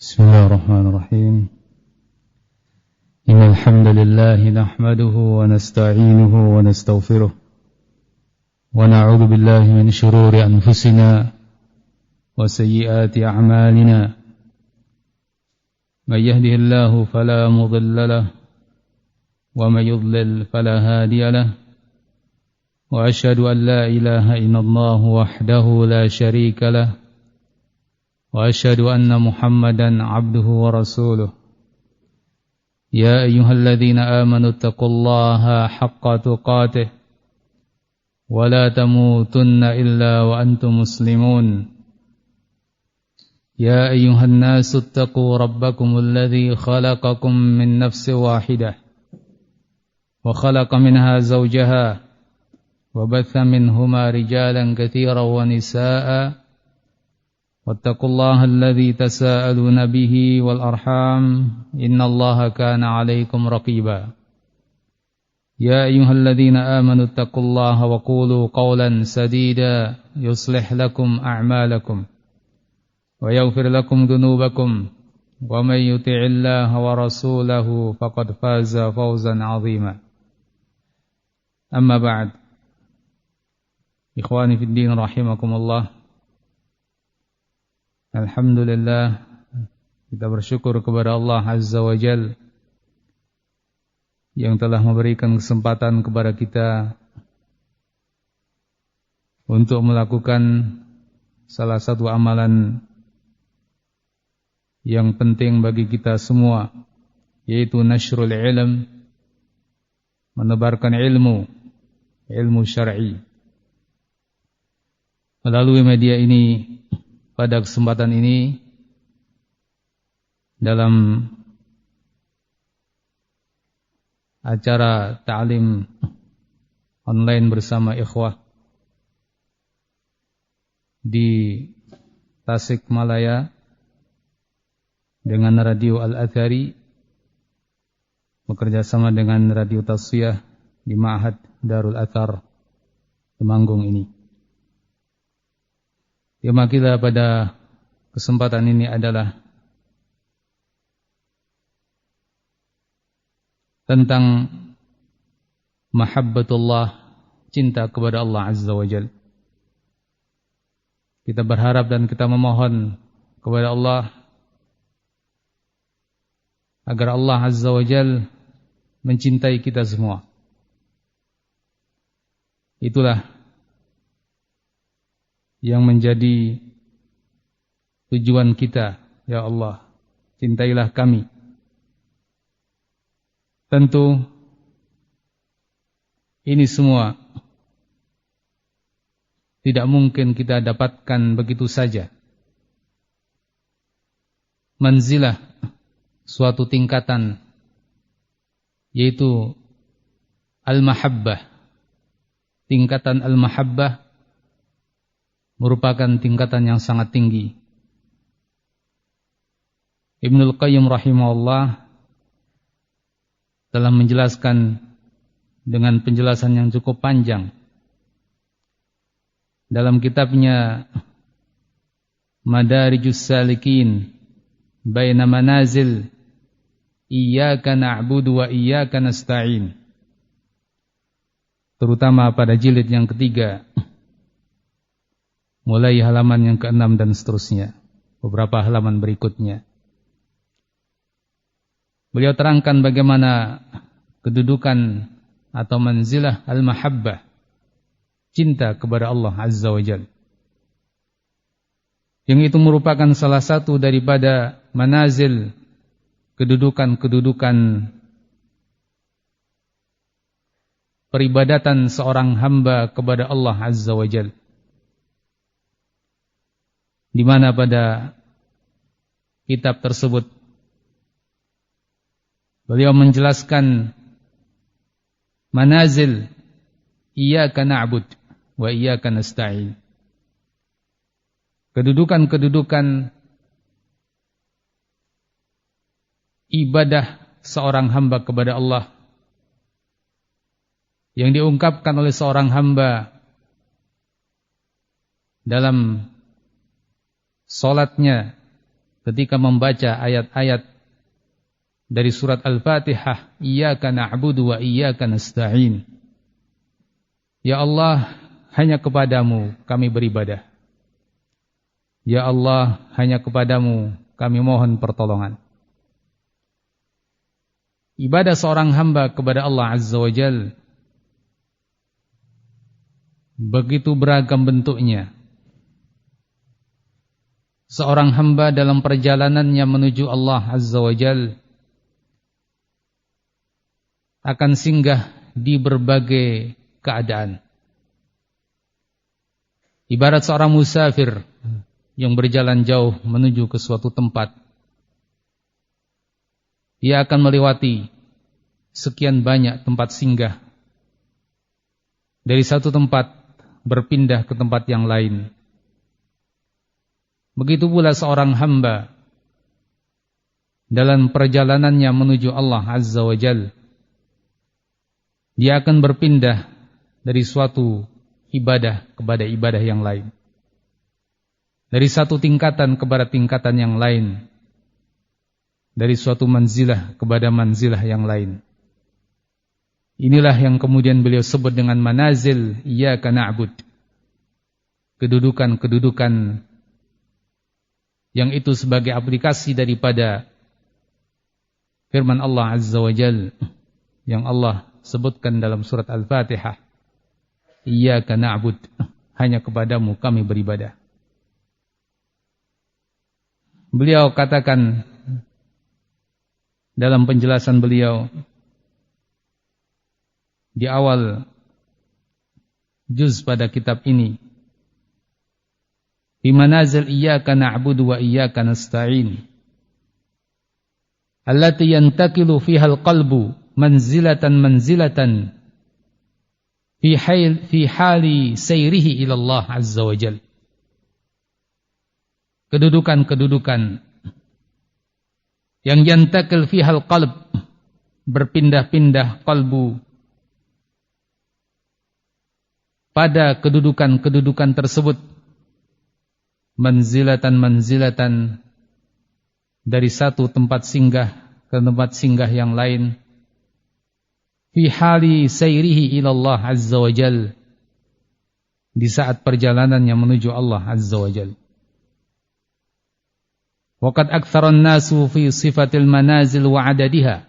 بسم الله الرحمن الرحيم إن الحمد لله نحمده ونستعينه ونستغفره ونعوذ بالله من شرور أنفسنا وسيئات أعمالنا من يهده الله فلا مضل له ومن يضلل فلا هادي له وأشهد أن لا إله إلا الله وحده لا شريك له وأشهد أن محمدا عبده ورسوله يا أيها الذين آمنوا اتقوا الله حق تقاته ولا تموتن إلا وأنتم مسلمون يا أيها الناس اتقوا ربكم الذي خلقكم من نفس واحدة وخلق منها زوجها وبث منهما رجالا كثيرا ونساء واتقوا الله الذي تساءلون به والأرحام إن الله كان عليكم رقيبا يا أيها الذين آمنوا اتقوا الله وقولوا قولا سديدا يصلح لكم أعمالكم ويغفر لكم ذنوبكم ومن يطع الله ورسوله فقد فاز فوزا عظيما أما بعد إخواني في الدين رحمكم الله. Alhamdulillah, kita bersyukur kepada Allah Azza wa Jal yang telah memberikan kesempatan kepada kita untuk melakukan salah satu amalan yang penting bagi kita semua, yaitu nashrul ilm, menebarkan ilmu syar'i melalui media ini. Pada kesempatan ini dalam acara ta'lim online bersama ikhwah di Tasikmalaya dengan Radio Al-Athari bekerjasama dengan Radio Tasfiyah di Ma'had Darul Athar Temanggung ini. Tema kita pada kesempatan ini adalah tentang mahabbatullah, cinta kepada Allah Azza wa Jal. Kita berharap dan kita memohon kepada Allah agar Allah Azza wa Jal mencintai kita semua. Itulah yang menjadi tujuan kita. Ya Allah, cintailah kami. Tentu ini semua tidak mungkin kita dapatkan begitu saja. Manzilah, suatu tingkatan, yaitu al-mahabbah. Tingkatan al-mahabbah merupakan tingkatan yang sangat tinggi. Ibnul Qayyim rahimahullah telah menjelaskan dengan penjelasan yang cukup panjang dalam kitabnya Madarijus Salikin Baina Manazil Iyyaka na'budu wa iyyaka nasta'in, terutama pada jilid yang ketiga, mulai halaman yang ke-6 dan seterusnya, beberapa halaman berikutnya. Beliau terangkan bagaimana kedudukan atau manzilah al-mahabbah, cinta kepada Allah Azza wa Jalla. Yang itu merupakan salah satu daripada manazil, kedudukan-kedudukan peribadatan seorang hamba kepada Allah Azza wa Jalla. Di mana pada kitab tersebut beliau menjelaskan manazil iyyaka na'bud wa iyyaka nasta'in, kedudukan-kedudukan ibadah seorang hamba kepada Allah yang diungkapkan oleh seorang hamba dalam salatnya ketika membaca ayat-ayat dari surat Al-Fatihah, Iyyaka na'budu wa iyyaka nasta'in. Ya Allah, hanya kepadamu kami beribadah. Ya Allah, hanya kepadamu kami mohon pertolongan. Ibadah seorang hamba kepada Allah Azza wa Jalla begitu beragam bentuknya. Seorang hamba dalam perjalanannya menuju Allah Azza wa Jalla akan singgah di berbagai keadaan. Ibarat seorang musafir yang berjalan jauh menuju ke suatu tempat. Ia akan melewati sekian banyak tempat singgah. Dari satu tempat berpindah ke tempat yang lain. Begitu pula seorang hamba dalam perjalanannya menuju Allah Azza wa Jalla. Dia akan berpindah dari suatu ibadah kepada ibadah yang lain. Dari satu tingkatan kepada tingkatan yang lain. Dari suatu manzilah kepada manzilah yang lain. Inilah yang kemudian beliau sebut dengan manazil iyyaka na'bud. Kedudukan-kedudukan yang itu sebagai aplikasi daripada firman Allah Azza wa Jalla yang Allah sebutkan dalam surat Al-Fatihah. Iyyaka na'bud, hanya kepadamu kami beribadah. Beliau katakan dalam penjelasan beliau di awal juz pada kitab ini, di manazil iyyaka na'budu wa iyyaka nasta'in allati yantaqilu fiha al-qalbu manzilatan fi hali sayrihi ila Allah Azza wa Jalla. Kedudukan-kedudukan yang yantakil fihal qalb, berpindah-pindah kalbu pada kedudukan-kedudukan tersebut, manzilatan dari satu tempat singgah ke tempat singgah yang lain, fi hali sayrihi ila Allah Azza wa Jalla, di saat perjalanannya menuju Allah Azza wa Jalla. Waqad aktsaran nasu fi sifatil manazil wa adadiha.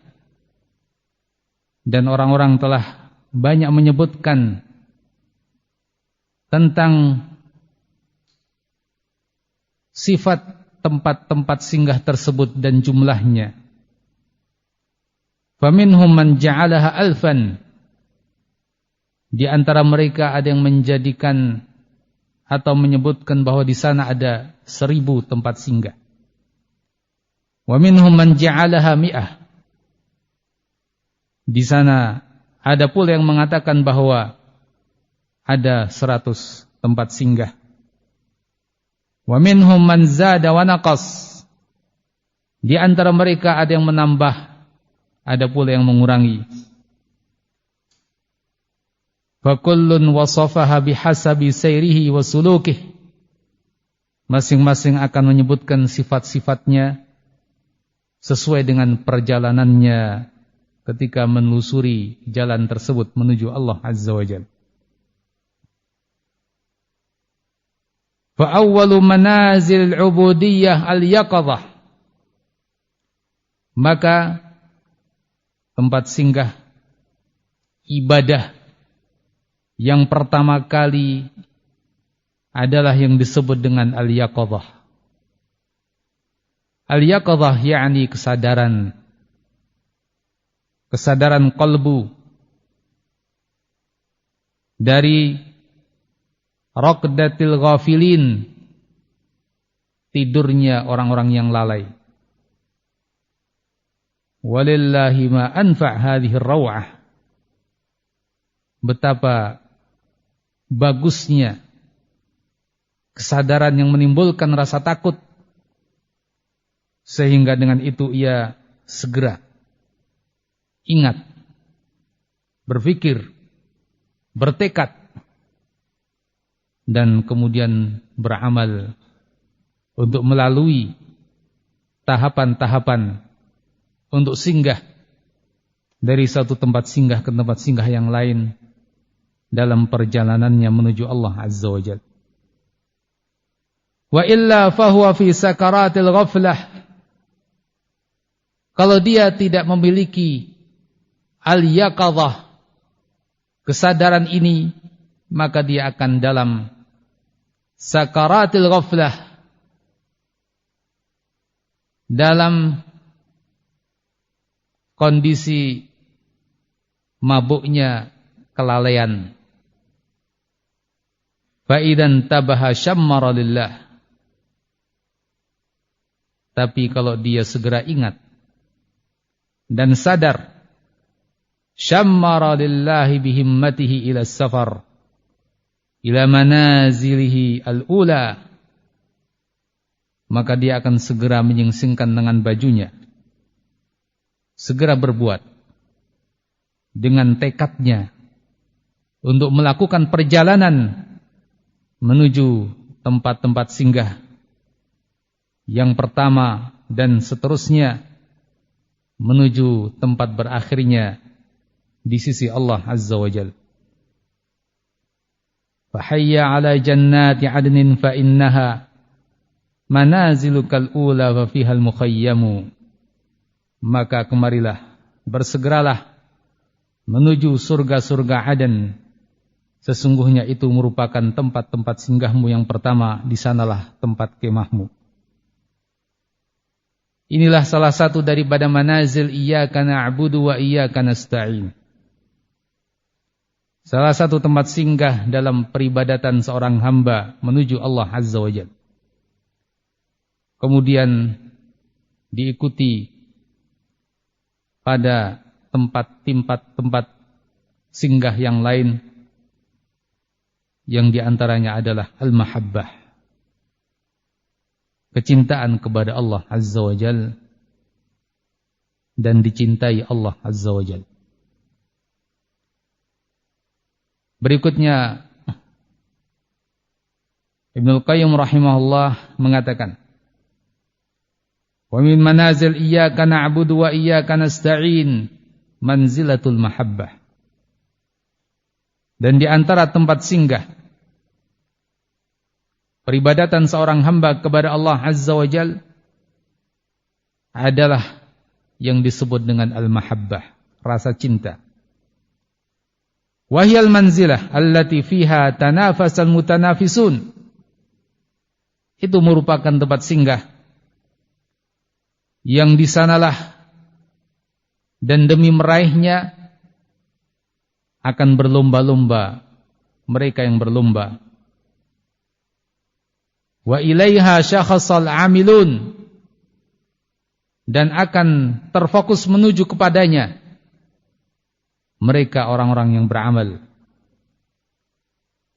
Dan orang-orang telah banyak menyebutkan tentang sifat tempat-tempat singgah tersebut dan jumlahnya. Faminhum man ja'alaha alfan. Di antara mereka ada yang menjadikan atau menyebutkan bahwa di sana ada 1000 tempat singgah. Wa minhum man ja'alaha mi'ah. Di sana ada pula yang mengatakan bahwa ada 100 tempat singgah. Wa minhum man zada wa naqas. Di antara mereka ada yang menambah, ada pula yang mengurangi. Fa kullun wasafaha bihasabi sayrihi wa sulukihi. Masing-masing akan menyebutkan sifat-sifatnya sesuai dengan perjalanannya ketika menelusuri jalan tersebut menuju Allah Azza wa Jalla. Fa awwalu manazil al-ubudiyyah al-yaqadhah. Maka tempat singgah ibadah yang pertama kali adalah yang disebut dengan al-yaqadhah. Al-yaqadhah yakni kesadaran qalbu dari raqdatil ghafilin, tidurnya orang-orang yang lalai. Walillahi ma anfa' hadhihi ar-raw'ah. Betapa bagusnya kesadaran yang menimbulkan rasa takut, sehingga dengan itu ia segera ingat, berpikir, bertekad, dan kemudian beramal untuk melalui tahapan-tahapan untuk singgah dari satu tempat singgah ke tempat singgah yang lain dalam perjalanannya menuju Allah Azza wa Jalla. Wa illa fahuwa fi sakaratil ghaflah. Kalau dia tidak memiliki al-yaqadhah, kesadaran ini, maka dia akan dalam sakaratil ghaflah, dalam kondisi mabuknya kelalaian. Fa idzan tabaha syammara lillah. Tapi kalau dia segera ingat dan sadar, syammara lillahi bihimmatihi ila safar ila manazilihi al-ula, maka dia akan segera menyingsingkan dengan bajunya, segera berbuat dengan tekadnya untuk melakukan perjalanan menuju tempat-tempat singgah yang pertama dan seterusnya menuju tempat berakhirnya di sisi Allah Azza wa Jalla. Fahayya ala jannati adnin fa innaha manazilukal ula wa fihal mukhayyamu. Maka kemarilah, bersegeralah menuju surga-surga Aden. Sesungguhnya itu merupakan tempat-tempat singgahmu yang pertama, di sanalah tempat kemahmu. Inilah salah satu daripada manazil iyyaka na'budu wa iyyaka nasta'in. Salah satu tempat singgah dalam peribadatan seorang hamba menuju Allah Azza wa Jalla. Kemudian diikuti pada tempat singgah yang lain, yang diantaranya adalah al-mahabbah, kecintaan kepada Allah Azza wa Jalla dan dicintai Allah Azza wa Jalla. Berikutnya Ibnul Qayyim rahimahullah mengatakan, wa min manazil iyyaka na'budu wa iyyaka nasta'in manzilatul mahabbah. Dan di antara tempat singgah peribadatan seorang hamba kepada Allah Azza wa Jalla adalah yang disebut dengan al-mahabbah, rasa cinta. Wahyal manzilah allati fiha tanafasal mutanafisun. Itu merupakan tempat singgah yang di sanalah dan demi meraihnya akan berlomba-lomba mereka yang berlomba. Wa ilaiha syakhasal amilun, dan akan terfokus menuju kepadanya mereka orang-orang yang beramal.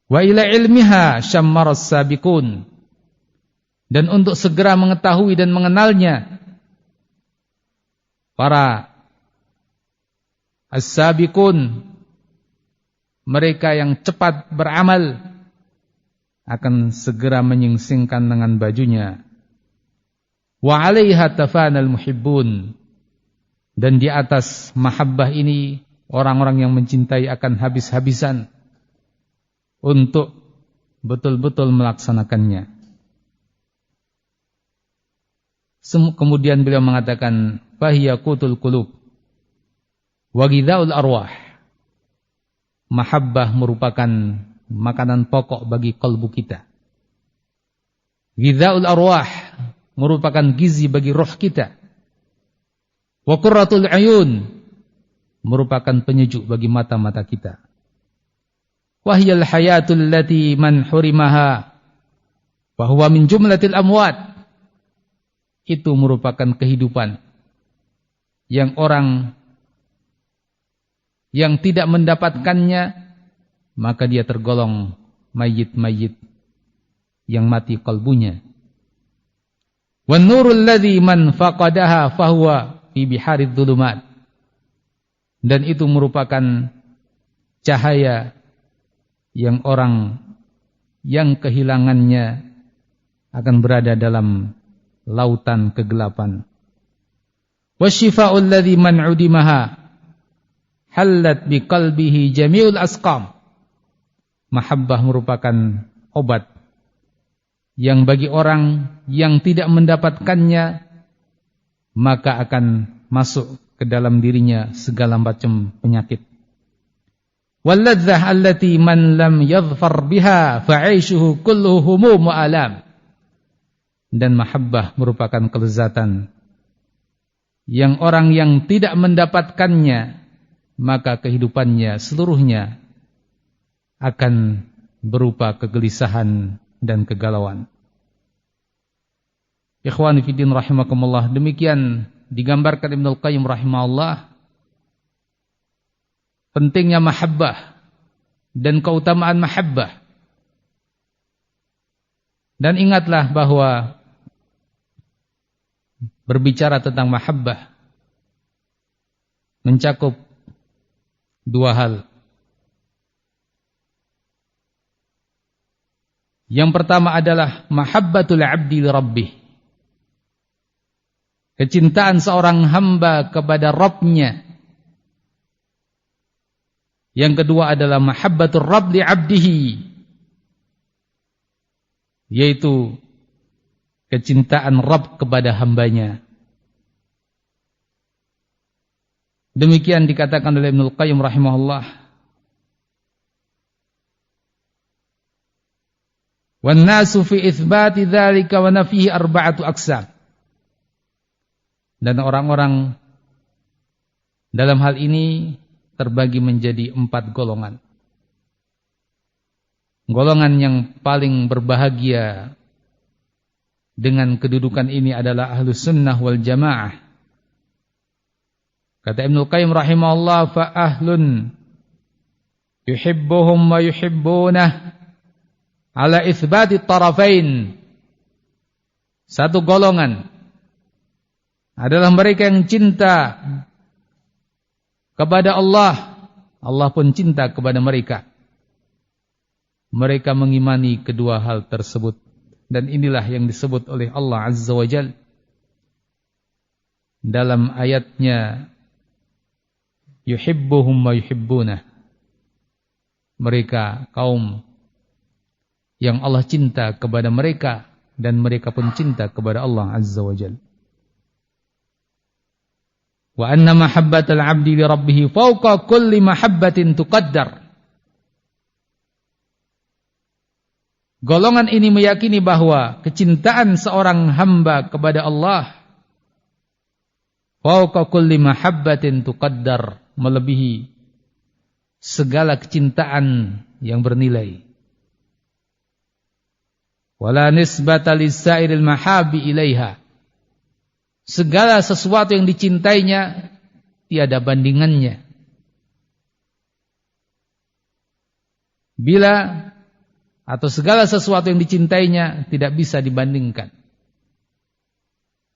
Wa ila ilmiha syammaras sabiqun, dan untuk segera mengetahui dan mengenalnya para as-sabiqun, mereka yang cepat beramal, akan segera menyingsingkan dengan bajunya. Wa 'alaiha tafanal muhibbun, dan di atas mahabbah ini orang-orang yang mencintai akan habis-habisan untuk betul-betul melaksanakannya. Kemudian beliau mengatakan, fahiya qutul qulub wa ghidhaul arwah. Mahabbah merupakan makanan pokok bagi kalbu kita. Ghidhaul arwah merupakan gizi bagi roh kita. Wa qurratul ayun merupakan penyejuk bagi mata-mata kita. Wahyal hayatul lati man hurimaha wa huwa min jumlatil amwat. Itu merupakan kehidupan yang orang yang tidak mendapatkannya, maka dia tergolong mayit-mayit yang mati kalbunya. Wan nurul ladzi man faqadaha fahuwa fi biharid dhulumat. Dan itu merupakan cahaya yang orang yang kehilangannya akan berada dalam lautan kegelapan. Wasyifa'ul ladzi man 'udimaha hallat biqalbihi jami'ul asqam. Mahabbah merupakan obat yang bagi orang yang tidak mendapatkannya maka akan masuk ke dalam dirinya segala macam penyakit. Walladzah allati man lam yadhfar biha fa'aishuhu kulluhu humum wa alam. Dan mahabbah merupakan kelezatan yang orang yang tidak mendapatkannya maka kehidupannya seluruhnya akan berupa kegelisahan dan kegalauan. Ikhwani fiddin rahimakumullah, demikian digambarkan Ibnul Qayyim rahimahullah pentingnya mahabbah dan keutamaan mahabbah. Dan ingatlah bahwa berbicara tentang mahabbah mencakup dua hal. Yang pertama adalah mahabbatul abdi li rabbih. Kecintaan seorang hamba kepada Rabbnya. Yang kedua adalah mahabbatur rabb li abdihi, yaitu kecintaan Rabb kepada hambanya. Demikian dikatakan oleh Ibnul Qayyim rahimahullah. Wan nasu fi itsbati dzalika wa nafihi arba'atu aqsam. Dan orang-orang dalam hal ini terbagi menjadi 4 golongan. Golongan yang paling berbahagia dengan kedudukan ini adalah Ahlus Sunnah wal Jamaah. Kata Ibnul Qayyim rahimahullah, fa ahlun yuhibbuhum wa yuhibbunah ala itsbati tarafain. Satu golongan adalah mereka yang cinta kepada Allah, Allah pun cinta kepada mereka. Mereka mengimani kedua hal tersebut. Dan inilah yang disebut oleh Allah Azza wa Jalla dalam ayatnya, yuhibbuhum wa yuhibbunah. Mereka kaum yang Allah cinta kepada mereka dan mereka pun cinta kepada Allah Azza wa Jalla. Wa anna mahabbatal 'abdi li rabbih fawqa kulli mahabbatin tuqaddar. Golongan ini meyakini bahwa kecintaan seorang hamba kepada Allah fawqa kulli mahabbatin tuqaddar, melebihi segala kecintaan yang bernilai. Wala nisbata lisairil mahabi ilaiha. Segala sesuatu yang dicintainya tiada bandingannya. Atau segala sesuatu yang dicintainya tidak bisa dibandingkan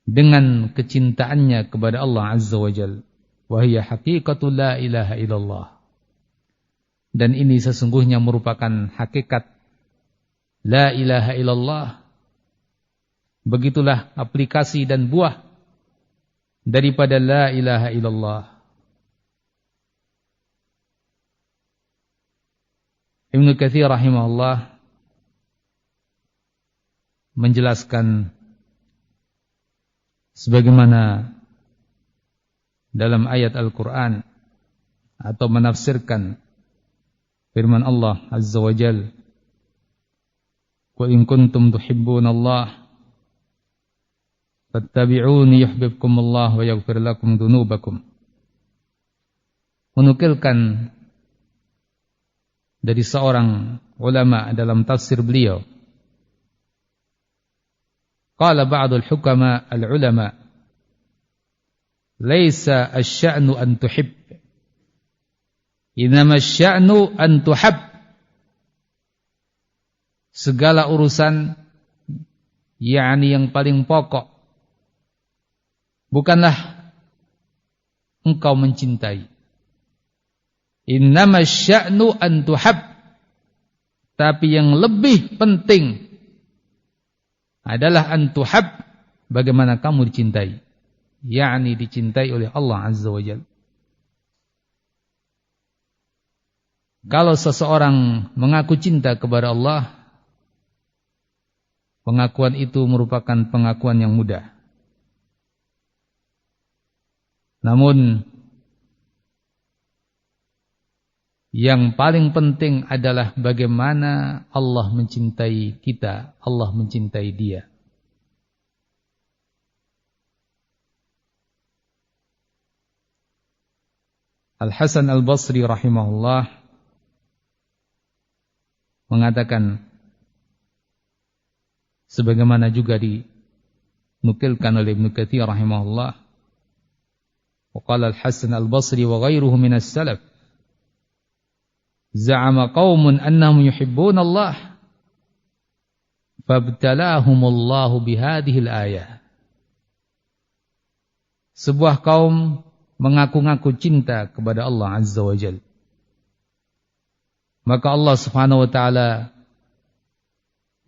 dengan kecintaannya kepada Allah Azza wa Jalla. Wa hiya haqiqatul la ilaha illallah. Dan ini sesungguhnya merupakan hakikat la ilaha illallah. Begitulah aplikasi dan buah daripada la ilaha illallah. Ibnu Katsir rahimahullah menjelaskan sebagaimana dalam ayat Al-Quran atau menafsirkan firman Allah Azza wa Jalla, "Qul in kuntum tuhibbunallaha fattabi'uni yuhibbukumullah wa yaghfir lakum dzunubakum." Menukilkan dari seorang ulama dalam tafsir beliau, qala ba'dul hukama al-ulama, laisa asy-sya'nu an tuhib, innama asy-sya'nu an tuhab. Segala urusan, yakni yang paling pokok, bukanlah engkau mencintai. Innama asy-sya'nu an tuhab. Tapi yang lebih penting adalah an tuhab, bagaimana kamu dicintai, yakni dicintai oleh Allah Azza wa Jalla. Kalau seseorang mengaku cinta kepada Allah, pengakuan itu merupakan pengakuan yang mudah. Namun yang paling penting adalah bagaimana Allah mencintai kita, Allah mencintai dia. Al-Hasan Al-Basri rahimahullah mengatakan, sebagaimana juga dinukilkan oleh Ibnu Katsir rahimahullah, waqala Al-Hasan Al-Basri wa ghairuhu min as-salaf, za'ama qaumun annahum yuhibbuna Allah fabtalahumullahu bihadhihi al-ayah. Sebuah kaum mengaku-ngaku cinta kepada Allah Azza wa Jalla, maka Allah Subhanahu wa taala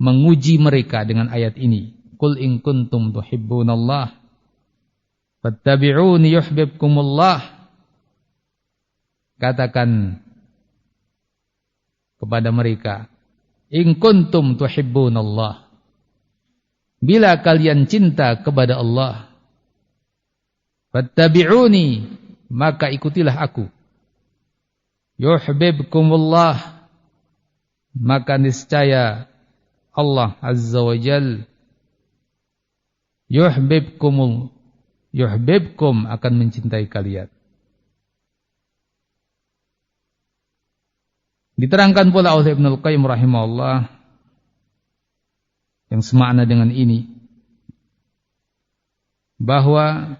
menguji mereka dengan ayat ini. Qul in kuntum tuhibbunallah fattabi'uni yuhibbukumullah. Katakan kepada mereka, in kuntum tuhibbunallah, bila kalian cinta kepada Allah, fattabi'uni, maka ikutilah aku. Yuhibbukumullah, maka niscaya Allah Azza wa Jal yuhibbukum akan mencintai kalian. Diterangkan pula oleh Ibnu Al-Qayyim rahimahullah yang semakna dengan ini, bahwa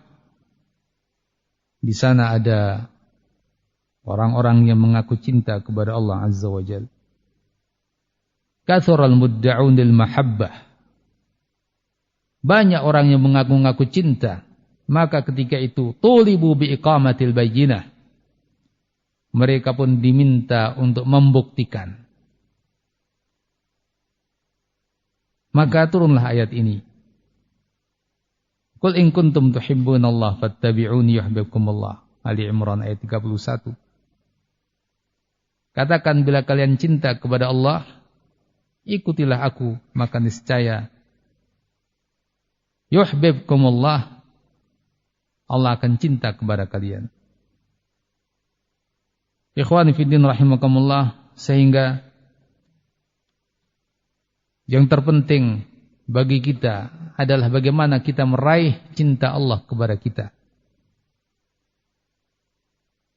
di sana ada orang-orang yang mengaku cinta kepada Allah Azza wa Jalla. Kathural mudda'un lil mahabbah. Banyak orang yang mengaku-ngaku cinta, maka ketika itu tulibu bi iqamatil bayyinah, mereka pun diminta untuk membuktikan. Maka turunlah ayat ini. Qul in kuntum tuhibbunallah fattabi'uni yuhibbukumullah. Ali Imran ayat 31. Katakan, bila kalian cinta kepada Allah, ikutilah aku, maka niscaya yuhibbukumullah, Allah akan cinta kepada kalian. Ikhwani fiddin rahimakumullah, sehingga yang terpenting bagi kita adalah bagaimana kita meraih cinta Allah kepada kita.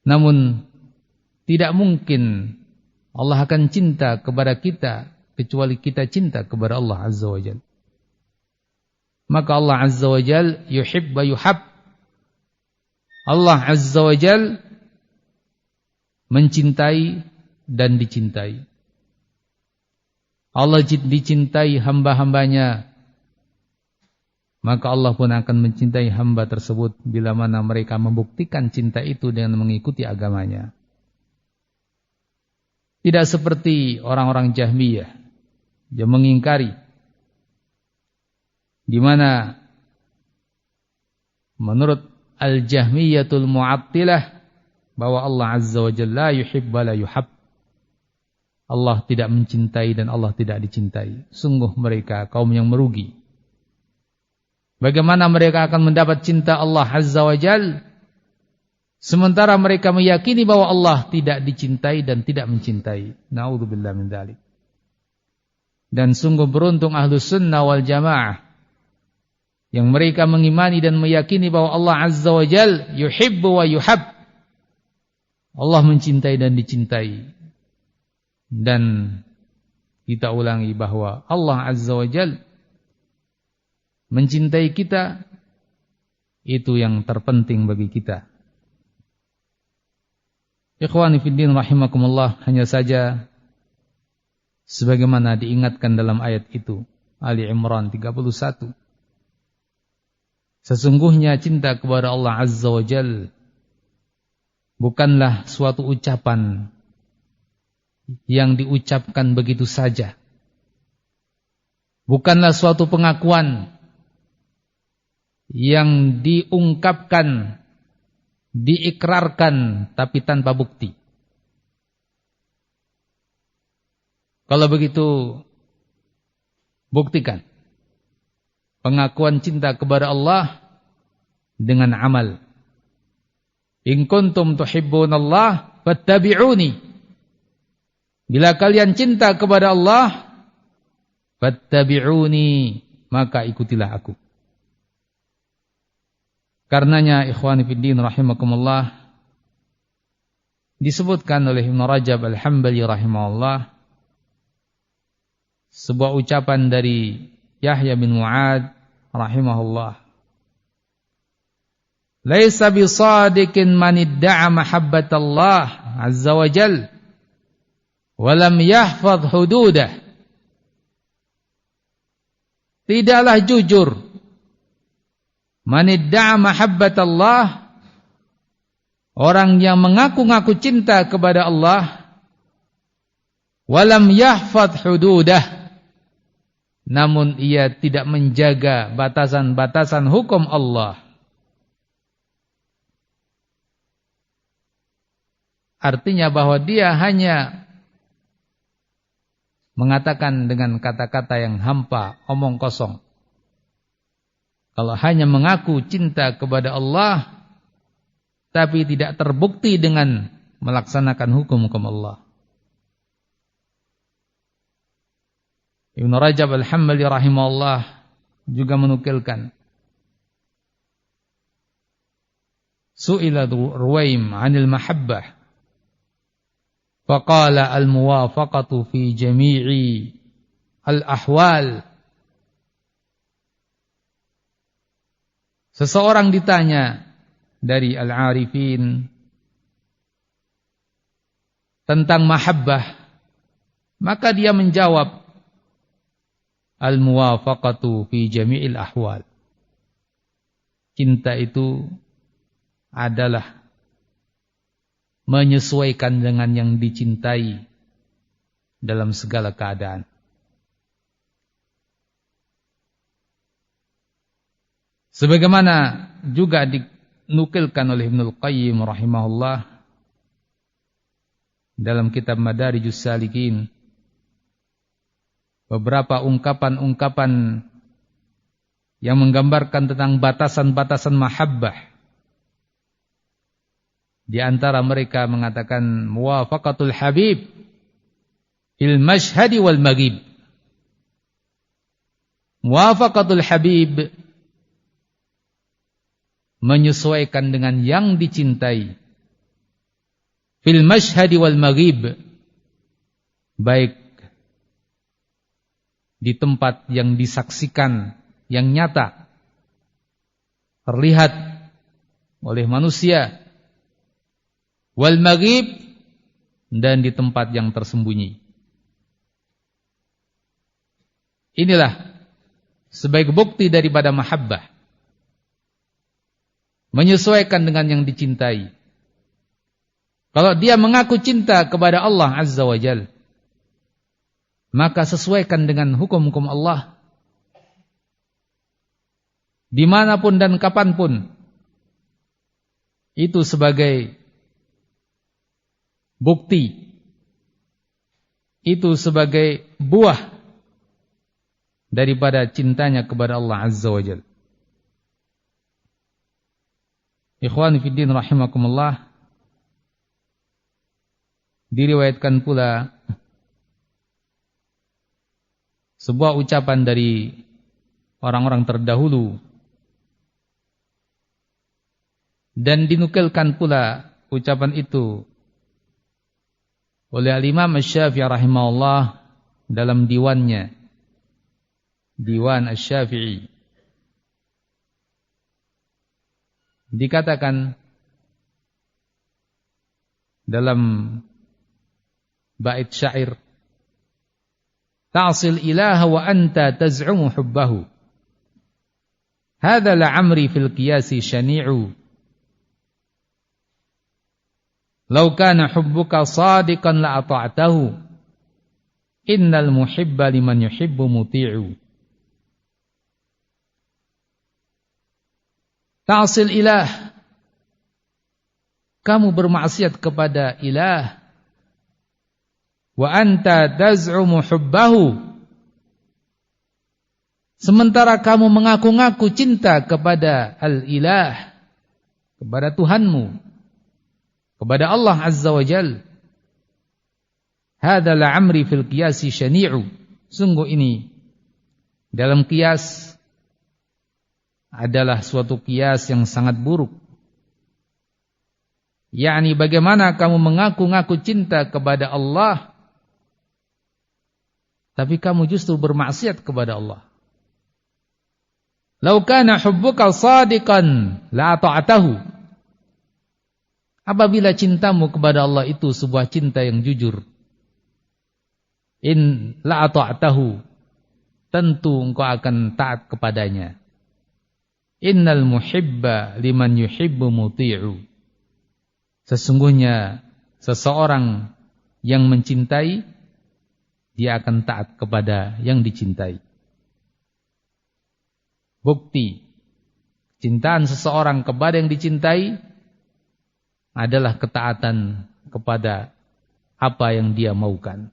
Namun tidak mungkin Allah akan cinta kepada kita kecuali kita cinta kepada Allah Azza wa Jalla. Maka Allah Azza wa Jalla yuhib wa yuhab. Allah Azza wa Jalla mencintai dan dicintai. Allah dicintai hamba-hambanya, maka Allah pun akan mencintai hamba tersebut bila mana mereka membuktikan cinta itu dengan mengikuti agamanya. Tidak seperti orang-orang Jahmiyah yang mengingkari, di mana menurut Al-Jahmiyatul Mu'attilah bahwa Allah Azza wa Jalla yuhib wa la yuhab. Allah tidak mencintai dan Allah tidak dicintai. Sungguh mereka kaum yang merugi. Bagaimana mereka akan mendapat cinta Allah Azza wa Jalla sementara mereka meyakini bahwa Allah tidak dicintai dan tidak mencintai. Na'udzubillah min dzalik. Dan sungguh beruntung Ahlus Sunnah wal Jamaah yang mereka mengimani dan meyakini bahwa Allah Azza wa Jalla yuhibbu wa yuhab. Allah mencintai dan dicintai. Dan kita ulangi bahwa Allah Azza wa Jalla mencintai kita, itu yang terpenting bagi kita. Ikhwani fiddin rahimakumullah, hanya saja sebagaimana diingatkan dalam ayat itu, Ali Imran 31. Sesungguhnya cinta kepada Allah Azza wa Jalla bukanlah suatu ucapan yang diucapkan begitu saja. Bukanlah suatu pengakuan yang diungkapkan, diikrarkan tapi tanpa bukti. Kalau begitu, buktikan pengakuan cinta kepada Allah dengan amal. In kuntum tuhibbunallah fattabi'uni. Bila kalian cinta kepada Allah, fattabi'uni, maka ikutilah aku. Karenanya ikhwani fiddin rahimakumullah, disebutkan oleh Ibn Rajab Al-Hambali rahimahullah sebuah ucapan dari Yahya bin Mu'ad rahimahullah. Laisa bisadiqin man idda'a mahabbatallah azza wa jal wa lam yahfaz hududah. Tidaklah jujur man idda'a mahabbatallah, orang yang mengaku-ngaku cinta kepada Allah, wa lam yahfaz hududah, namun ia tidak menjaga batasan-batasan hukum Allah. Artinya bahwa dia hanya mengatakan dengan kata-kata yang hampa, omong kosong. Kalau hanya mengaku cinta kepada Allah, tapi tidak terbukti dengan melaksanakan hukum-hukum Allah. Ibn Rajab Al-Hambali rahimahullah juga menukilkan, Su'ila Ruwaim 'anil mahabbah faqala al-muwafaqatu fi jami'i al-ahwal. Seseorang ditanya dari al-arifin tentang mahabbah, maka dia menjawab, al-muwafaqatu fi jami'il ahwal. Cinta itu adalah menyesuaikan dengan yang dicintai dalam segala keadaan. Sebagaimana juga dinukilkan oleh Ibnul Qayyim rahimahullah dalam kitab Madarijus Salikin, beberapa ungkapan-ungkapan yang menggambarkan tentang batasan-batasan mahabbah. Di antara mereka mengatakan muwafaqatul habib fil mashhadi wal maghib. Muwafaqatul habib, menyesuaikan dengan yang dicintai, fil mashhadi wal maghib, baik di tempat yang disaksikan, yang nyata, terlihat oleh manusia, wal maghib, dan di tempat yang tersembunyi. Inilah sebagai bukti daripada mahabbah, menyesuaikan dengan yang dicintai. Kalau dia mengaku cinta kepada Allah Azza wa Jal, maka sesuaikan dengan hukum-hukum Allah dimanapun dan kapanpun. Itu sebagai bukti, itu sebagai buah daripada cintanya kepada Allah Azza wa Jal. Ikhwani fiddin rahimakumullah, diriwayatkan pula sebuah ucapan dari orang-orang terdahulu, dan dinukilkan pula ucapan itu oleh Al-Imam Asy-Syafi'i rahimahullah dalam diwannya, Diwan Asy-Syafi'i. Dikatakan dalam bait syair, ta'sil ilaha wa anta taz'umu hubbahu, hadha la'amri fil qiyasi syani'u, law kana hubbuka sadiqan la ata'tahu, innal muhibba liman yuhibbu muti'u. ta'sil ilah, kamu bermaksiat kepada ilah. Wa anta taz'umu hubbahu, sementara kamu mengaku-ngaku cinta kepada al-ilah, kepada Tuhanmu, kepada Allah Azza wa Jal. Hadza la'amri fil qiyasi syani'u, sungguh ini dalam qiyas adalah suatu qiyas yang sangat buruk. Yakni bagaimana kamu mengaku-ngaku cinta kepada Allah, tapi kamu justru bermaksiat kepada Allah. Lau kana hubbuka shadiqan la ta'atahu, apabila cintamu kepada Allah itu sebuah cinta yang jujur, in la ta'atahu, tentu engkau akan taat kepadanya. Innal muhibba liman yuhibbu muti'u, sesungguhnya seseorang yang mencintai, dia akan taat kepada yang dicintai. Bukti cintaan seseorang kepada yang dicintai adalah ketaatan kepada apa yang dia maukan.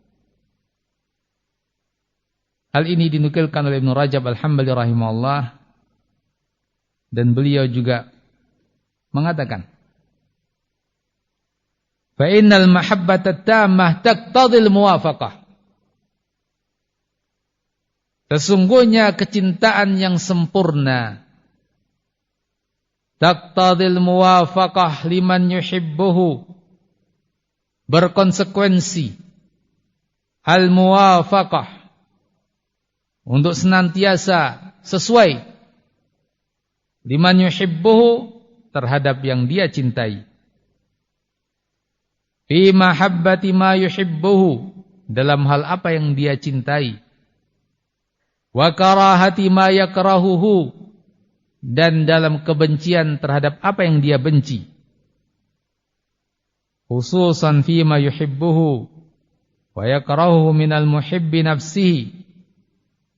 Hal ini dinukilkan oleh Ibnu Rajab Al-Hambali rahimahullah, dan beliau juga mengatakan, fa innal mahabbata tammah taqtadil muwafaqah, sesungguhnya kecintaan yang sempurna taqtadil muwafaqah liman yuhibbuhu, berkonsekuensi al-muwafaqah, untuk senantiasa sesuai, liman yuhibbuhu, terhadap yang dia cintai, fi mahabbati ma yuhibbuhu, dalam hal apa yang dia cintai, wa karahati ma yakrahuhu, dan dalam kebencian terhadap apa yang dia benci, khususan fi ma yuhibbuhu wa yakrahuhu minal muhibbi nafsihi,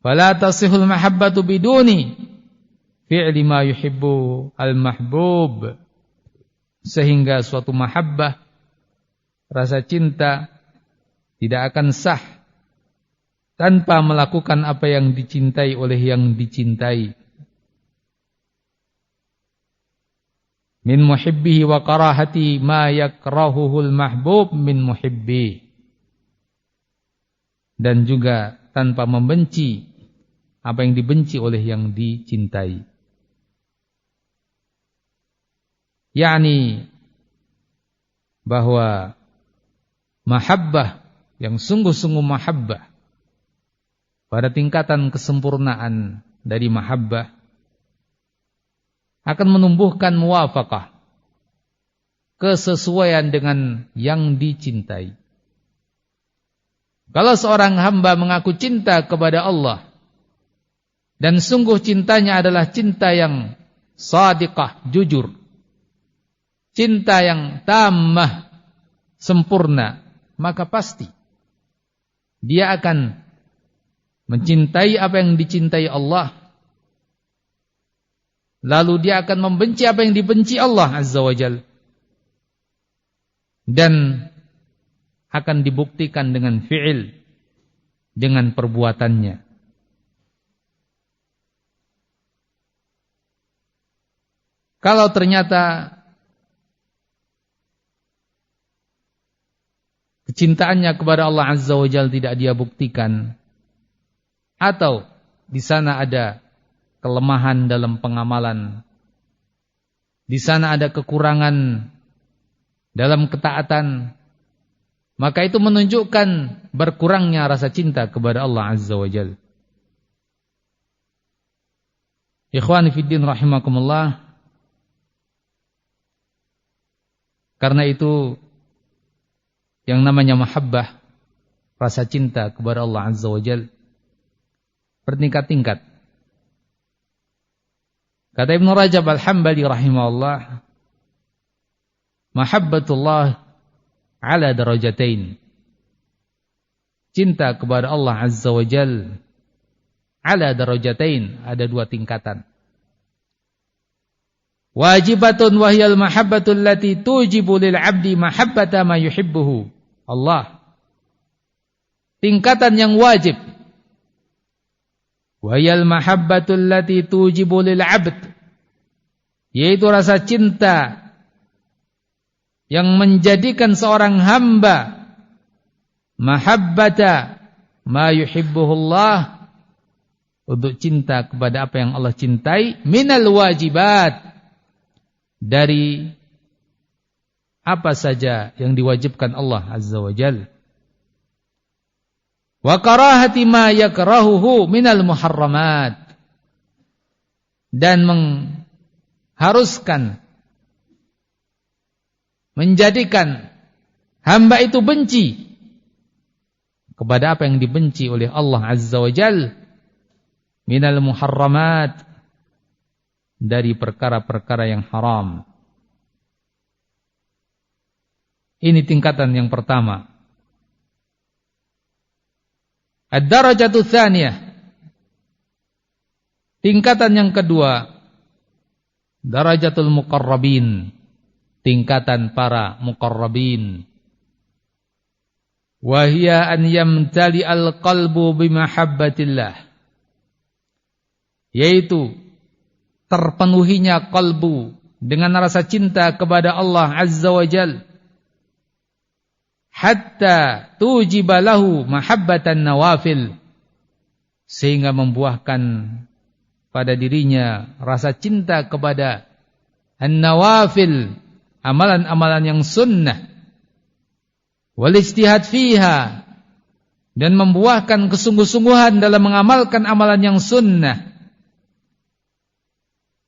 fala tasihul mahabbatu biduni fi'li ma yuhibbu al-mahbub, sehingga suatu mahabbah, rasa cinta, tidak akan sah tanpa melakukan apa yang dicintai oleh yang dicintai. Min muhibbihi wa karahati ma yakrahuhul mahbub min muhibbi, dan juga tanpa membenci apa yang dibenci oleh yang dicintai. Yakni bahwa mahabbah yang sungguh-sungguh mahabbah, pada tingkatan kesempurnaan dari mahabbah, akan menumbuhkan muwafaqah, kesesuaian dengan yang dicintai. Kalau seorang hamba mengaku cinta kepada Allah, dan sungguh cintanya adalah cinta yang shadiqah, jujur, cinta yang tammah, sempurna, maka pasti dia akan mencintai apa yang dicintai Allah, lalu dia akan membenci apa yang dibenci Allah Azza wa Jal, dan akan dibuktikan dengan fi'il, dengan perbuatannya. Kalau ternyata kecintaannya kepada Allah Azza wa Jal tidak dia buktikan, atau di sana ada kelemahan dalam pengamalan, di sana ada kekurangan dalam ketaatan, maka itu menunjukkan berkurangnya rasa cinta kepada Allah Azza wa Jal. Ikhwani fiddin rahimakumullah, karena itu yang namanya mahabbah, rasa cinta kepada Allah Azza wa Jal, bertingkat-tingkat. Kata Ibnu Rajab Al-Hambali rahimahullah, mahabbatullah ala darajatain, cinta kepada Allah Azza wa Jal ala darajatain, ada dua tingkatan. wajibatun wahyal mahabbatul lati tujibu lil 'abdi mahabbata ma yuhibbuhu Allah. Tingkatan yang wajib, wahyal mahabbatul lati tujibu lil 'abd, yaitu rasa cinta yang menjadikan seorang hamba mahabbata ma yuhibbuhullah, untuk cinta kepada apa yang Allah cintai, minal wajibat, dari apa saja yang diwajibkan Allah Azza wa Jalla, wa karahati ma yakrahuhu minal muharramat, dan mengharuskan, menjadikan hamba itu benci kepada apa yang dibenci oleh Allah Azza wa Jalla, minal muharramat, dari perkara-perkara yang haram. Ini tingkatan yang pertama. Ad-darajatu tsaniyah, tingkatan yang kedua, darajatul muqarrabin, tingkatan para muqarrabin. Wa hiya an yamtali al-qalbu bimahabbatillah, yaitu terpenuhinya qalbu dengan rasa cinta kepada Allah Azza wa Jalla, hatta tujiba lahu mahabbatan nawafil, sehingga membuahkan pada dirinya rasa cinta kepada an-nawafil, amalan-amalan yang sunnah, wal ijtihad fiha, dan membuahkan kesungguh-sungguhan dalam mengamalkan amalan yang sunnah,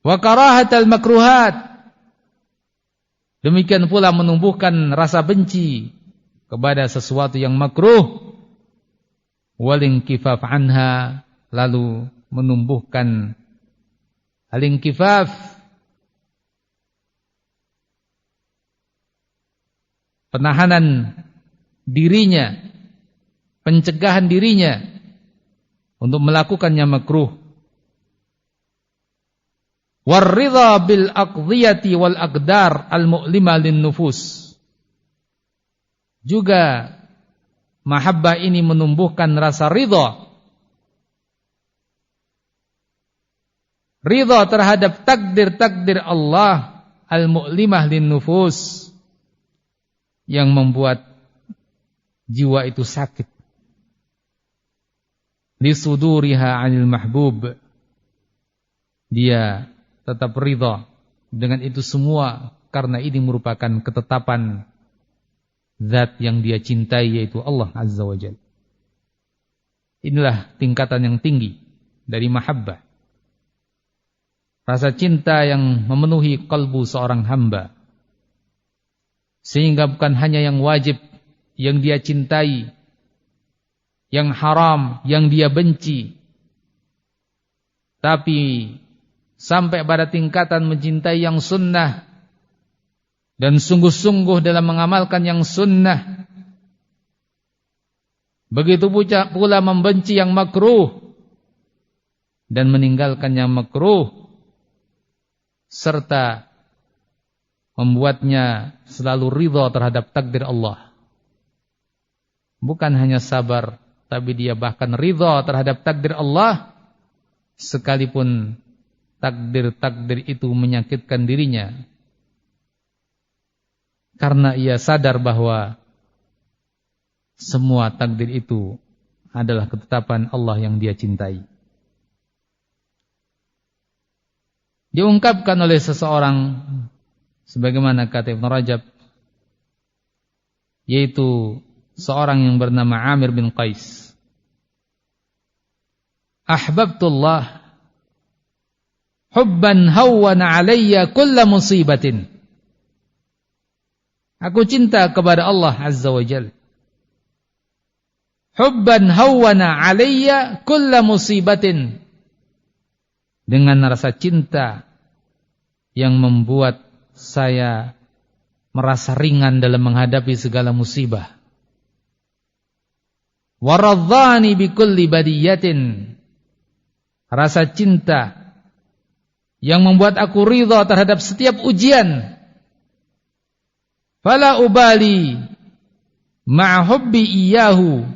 wa karahatal makruhat, demikian pula menumbuhkan rasa benci kepada sesuatu yang makruh, wal inkifaf anha, lalu menumbuhkan al-inkifaf, penahanan dirinya, pencegahan dirinya untuk melakukannya makruh. Warridha bil aqdiyati wal aqdar al-mu'lima lin nufus, juga mahabbah ini menumbuhkan rasa ridha, ridha terhadap takdir-takdir Allah al-mu'limah lin nufus, yang membuat jiwa itu sakit, lisuduriha 'anil mahbub, dia tetap ridha dengan itu semua karena ini merupakan ketetapan zat yang dia cintai, yaitu Allah Azza wa Jalla. Inilah tingkatan yang tinggi dari mahabbah, rasa cinta yang memenuhi kalbu seorang hamba, sehingga bukan hanya yang wajib yang dia cintai, yang haram yang dia benci, tapi sampai pada tingkatan mencintai yang sunnah dan sungguh-sungguh dalam mengamalkan yang sunnah. Begitu pula membenci yang makruh dan meninggalkan yang makruh, serta membuatnya selalu ridha terhadap takdir Allah. Bukan hanya sabar, tapi dia bahkan ridha terhadap takdir Allah, sekalipun takdir-takdir itu menyakitkan dirinya, karena ia sadar bahwa semua takdir itu adalah ketetapan Allah yang dia cintai. Diungkapkan oleh seseorang sebagaimana kata Ibn Rajab, yaitu seorang yang bernama Amir bin Qais, ahbabtullah hubban hawwana alayya kulla musibatin, aku cinta kepada Allah Azza wa Jalla, hubban hawwana alayya kulla musibatin, dengan rasa cinta yang membuat saya merasa ringan dalam menghadapi segala musibah. Waradzani bikulli badiyatin, rasa cinta yang membuat aku ridha terhadap setiap ujian. Fala ubali ma'a hubbi iyyahu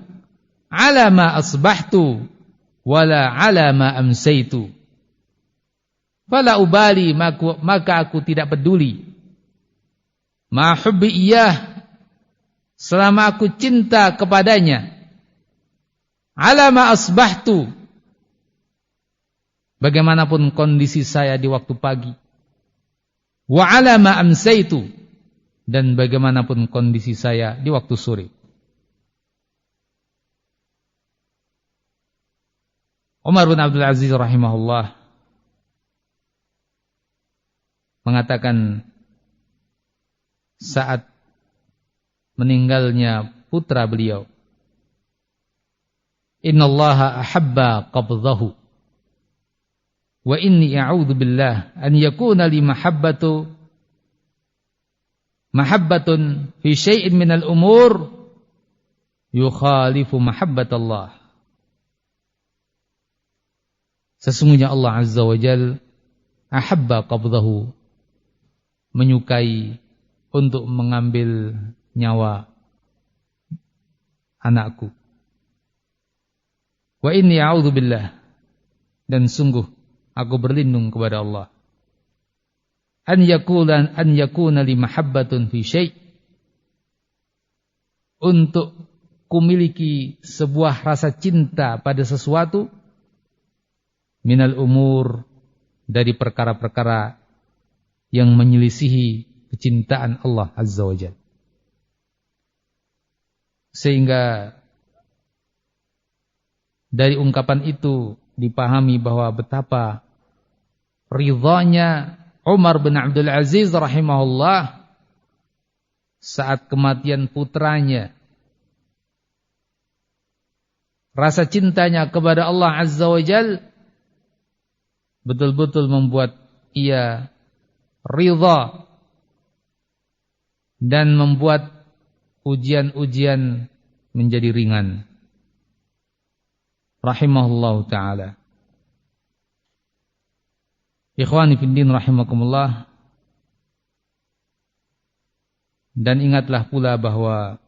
ala ma asbahtu wala ala ma amsaitu. Fala ubali, maka aku tidak peduli. Ma hubbi iyyah, selama aku cinta kepadanya. Ala ma asbahtu, bagaimanapun kondisi saya di waktu pagi. Wa ala ma amsaitu, dan bagaimanapun kondisi saya di waktu sore. Umar bin Abdul Aziz rahimahullah mengatakan saat meninggalnya putra beliau, innallaha ahabba qabdahu wa inni a'udzu billah an yakuna li mahabbatun fi syai'in minal umur yukhalifu mahabbatallah. Sesungguhnya Allah Azza wa Jalla ahabba qabdahu, menyukai untuk mengambil nyawa anakku. Wa inni a'udzu billah, dan sungguh aku berlindung kepada Allah, an yakuna li mahabbatun fi syai', untuk kumiliki sebuah rasa cinta pada sesuatu, minal umur, dari perkara-perkara yang menyelisihi kecintaan Allah Azza wa Jalla. Sehingga dari ungkapan itu dipahami bahwa betapa ridhanya Umar bin Abdul Aziz rahimahullah saat kematian putranya. Rasa cintanya kepada Allah Azza wa Jalla betul-betul membuat ia ridha dan membuat ujian-ujian menjadi ringan. Rahimahullahu ta'ala. Ikhwani fiddin rahimakumullah. Dan ingatlah pula bahwa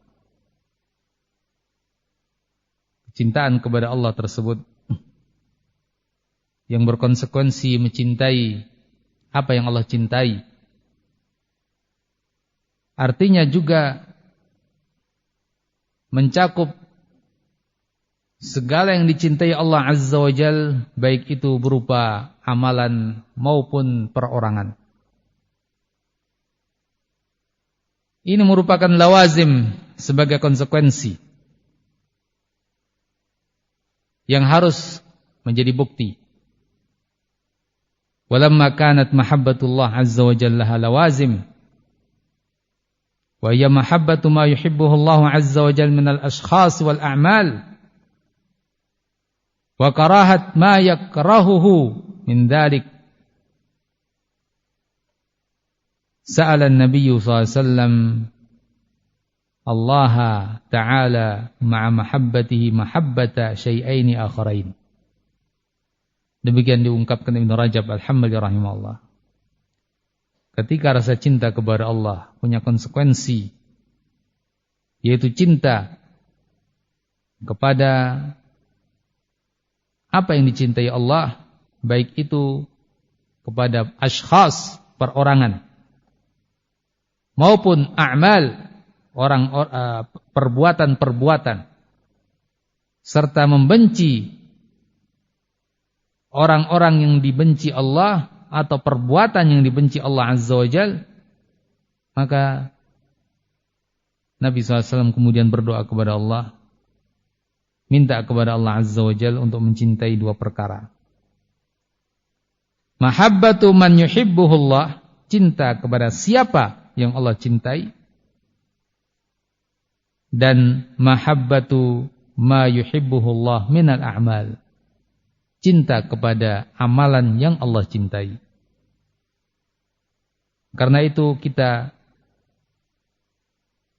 kecintaan kepada Allah tersebut yang berkonsekuensi mencintai apa yang Allah cintai, artinya juga mencakup segala yang dicintai Allah Azza wa Jal, baik itu berupa amalan maupun perorangan. Ini merupakan lawazim sebagai konsekuensi yang harus menjadi bukti. Walamma kanat mahabbatullah azza wa jalla lawazim wa hiya mahabbatu ma yuhibbuhu Allah azza wa jalla min al-ashkhas wal a'mal wa karahat ma yakrahuhu min dhalik. Sa'ala an-nabiy sallallahu alaihi wasallam Allah ta'ala ma'a mahabbatihi mahabbata syai'aini akharain. Demikian diungkapkan Ibnu Rajab Al-Hambali rahimahullah. Ketika rasa cinta kepada Allah punya konsekuensi, yaitu cinta kepada apa yang dicintai Allah, baik itu kepada ashkhas, perorangan, maupun a'mal, perbuatan-perbuatan, serta membenci orang-orang yang dibenci Allah atau perbuatan yang dibenci Allah Azza wa Jal, maka Nabi SAW kemudian berdoa kepada Allah, minta kepada Allah Azza wa Jal untuk mencintai dua perkara. Mahabbatu man yuhibbuhullah, cinta kepada siapa yang Allah cintai, dan mahabbatu ma yuhibbuhullah minal a'mal, cinta kepada amalan yang Allah cintai. Karena itu kita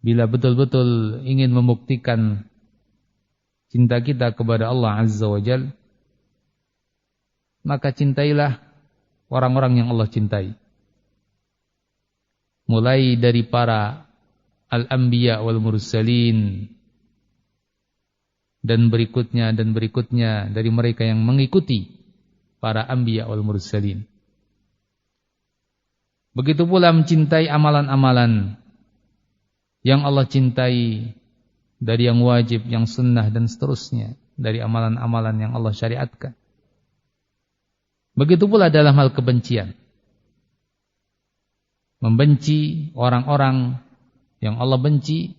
bila betul-betul ingin membuktikan cinta kita kepada Allah Azza wa Jal, maka cintailah orang-orang yang Allah cintai. Mulai dari para al-anbiya wal mursalin dan berikutnya dari mereka yang mengikuti para anbiya wal mursalin. Begitu pula mencintai amalan-amalan yang Allah cintai dari yang wajib, yang sunnah dan seterusnya, dari amalan-amalan yang Allah syariatkan. Begitu pula dalam hal kebencian. Membenci orang-orang yang Allah benci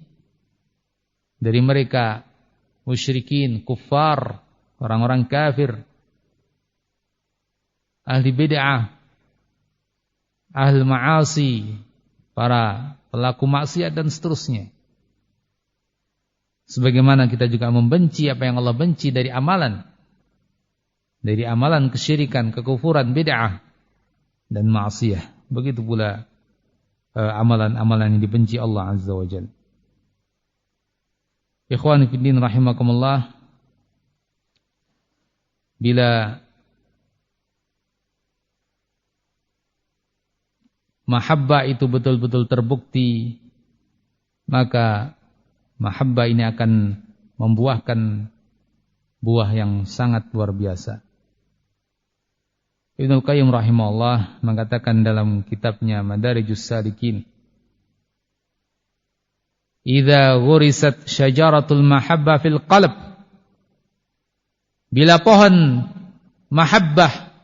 dari mereka musyrikin, kuffar, orang-orang kafir, ahli bid'ah, ahli ma'asi, para pelaku maksiat dan seterusnya. Sebagaimana kita juga membenci apa yang Allah benci dari amalan kesyirikan, kekufuran, bid'ah dan maksiyah. Begitu pula amalan-amalan yang dibenci Allah Azza wa Jalla. Ikhwani fi din rahimakumullah, bila mahabbah itu betul-betul terbukti, maka mahabbah ini akan membuahkan buah yang sangat luar biasa. Ibnu Qayyim rahimahullah mengatakan dalam kitabnya Madarijus Salikin, "Idza ghurisat syajaratul mahabbah fil qalb." Bila pohon mahabbah,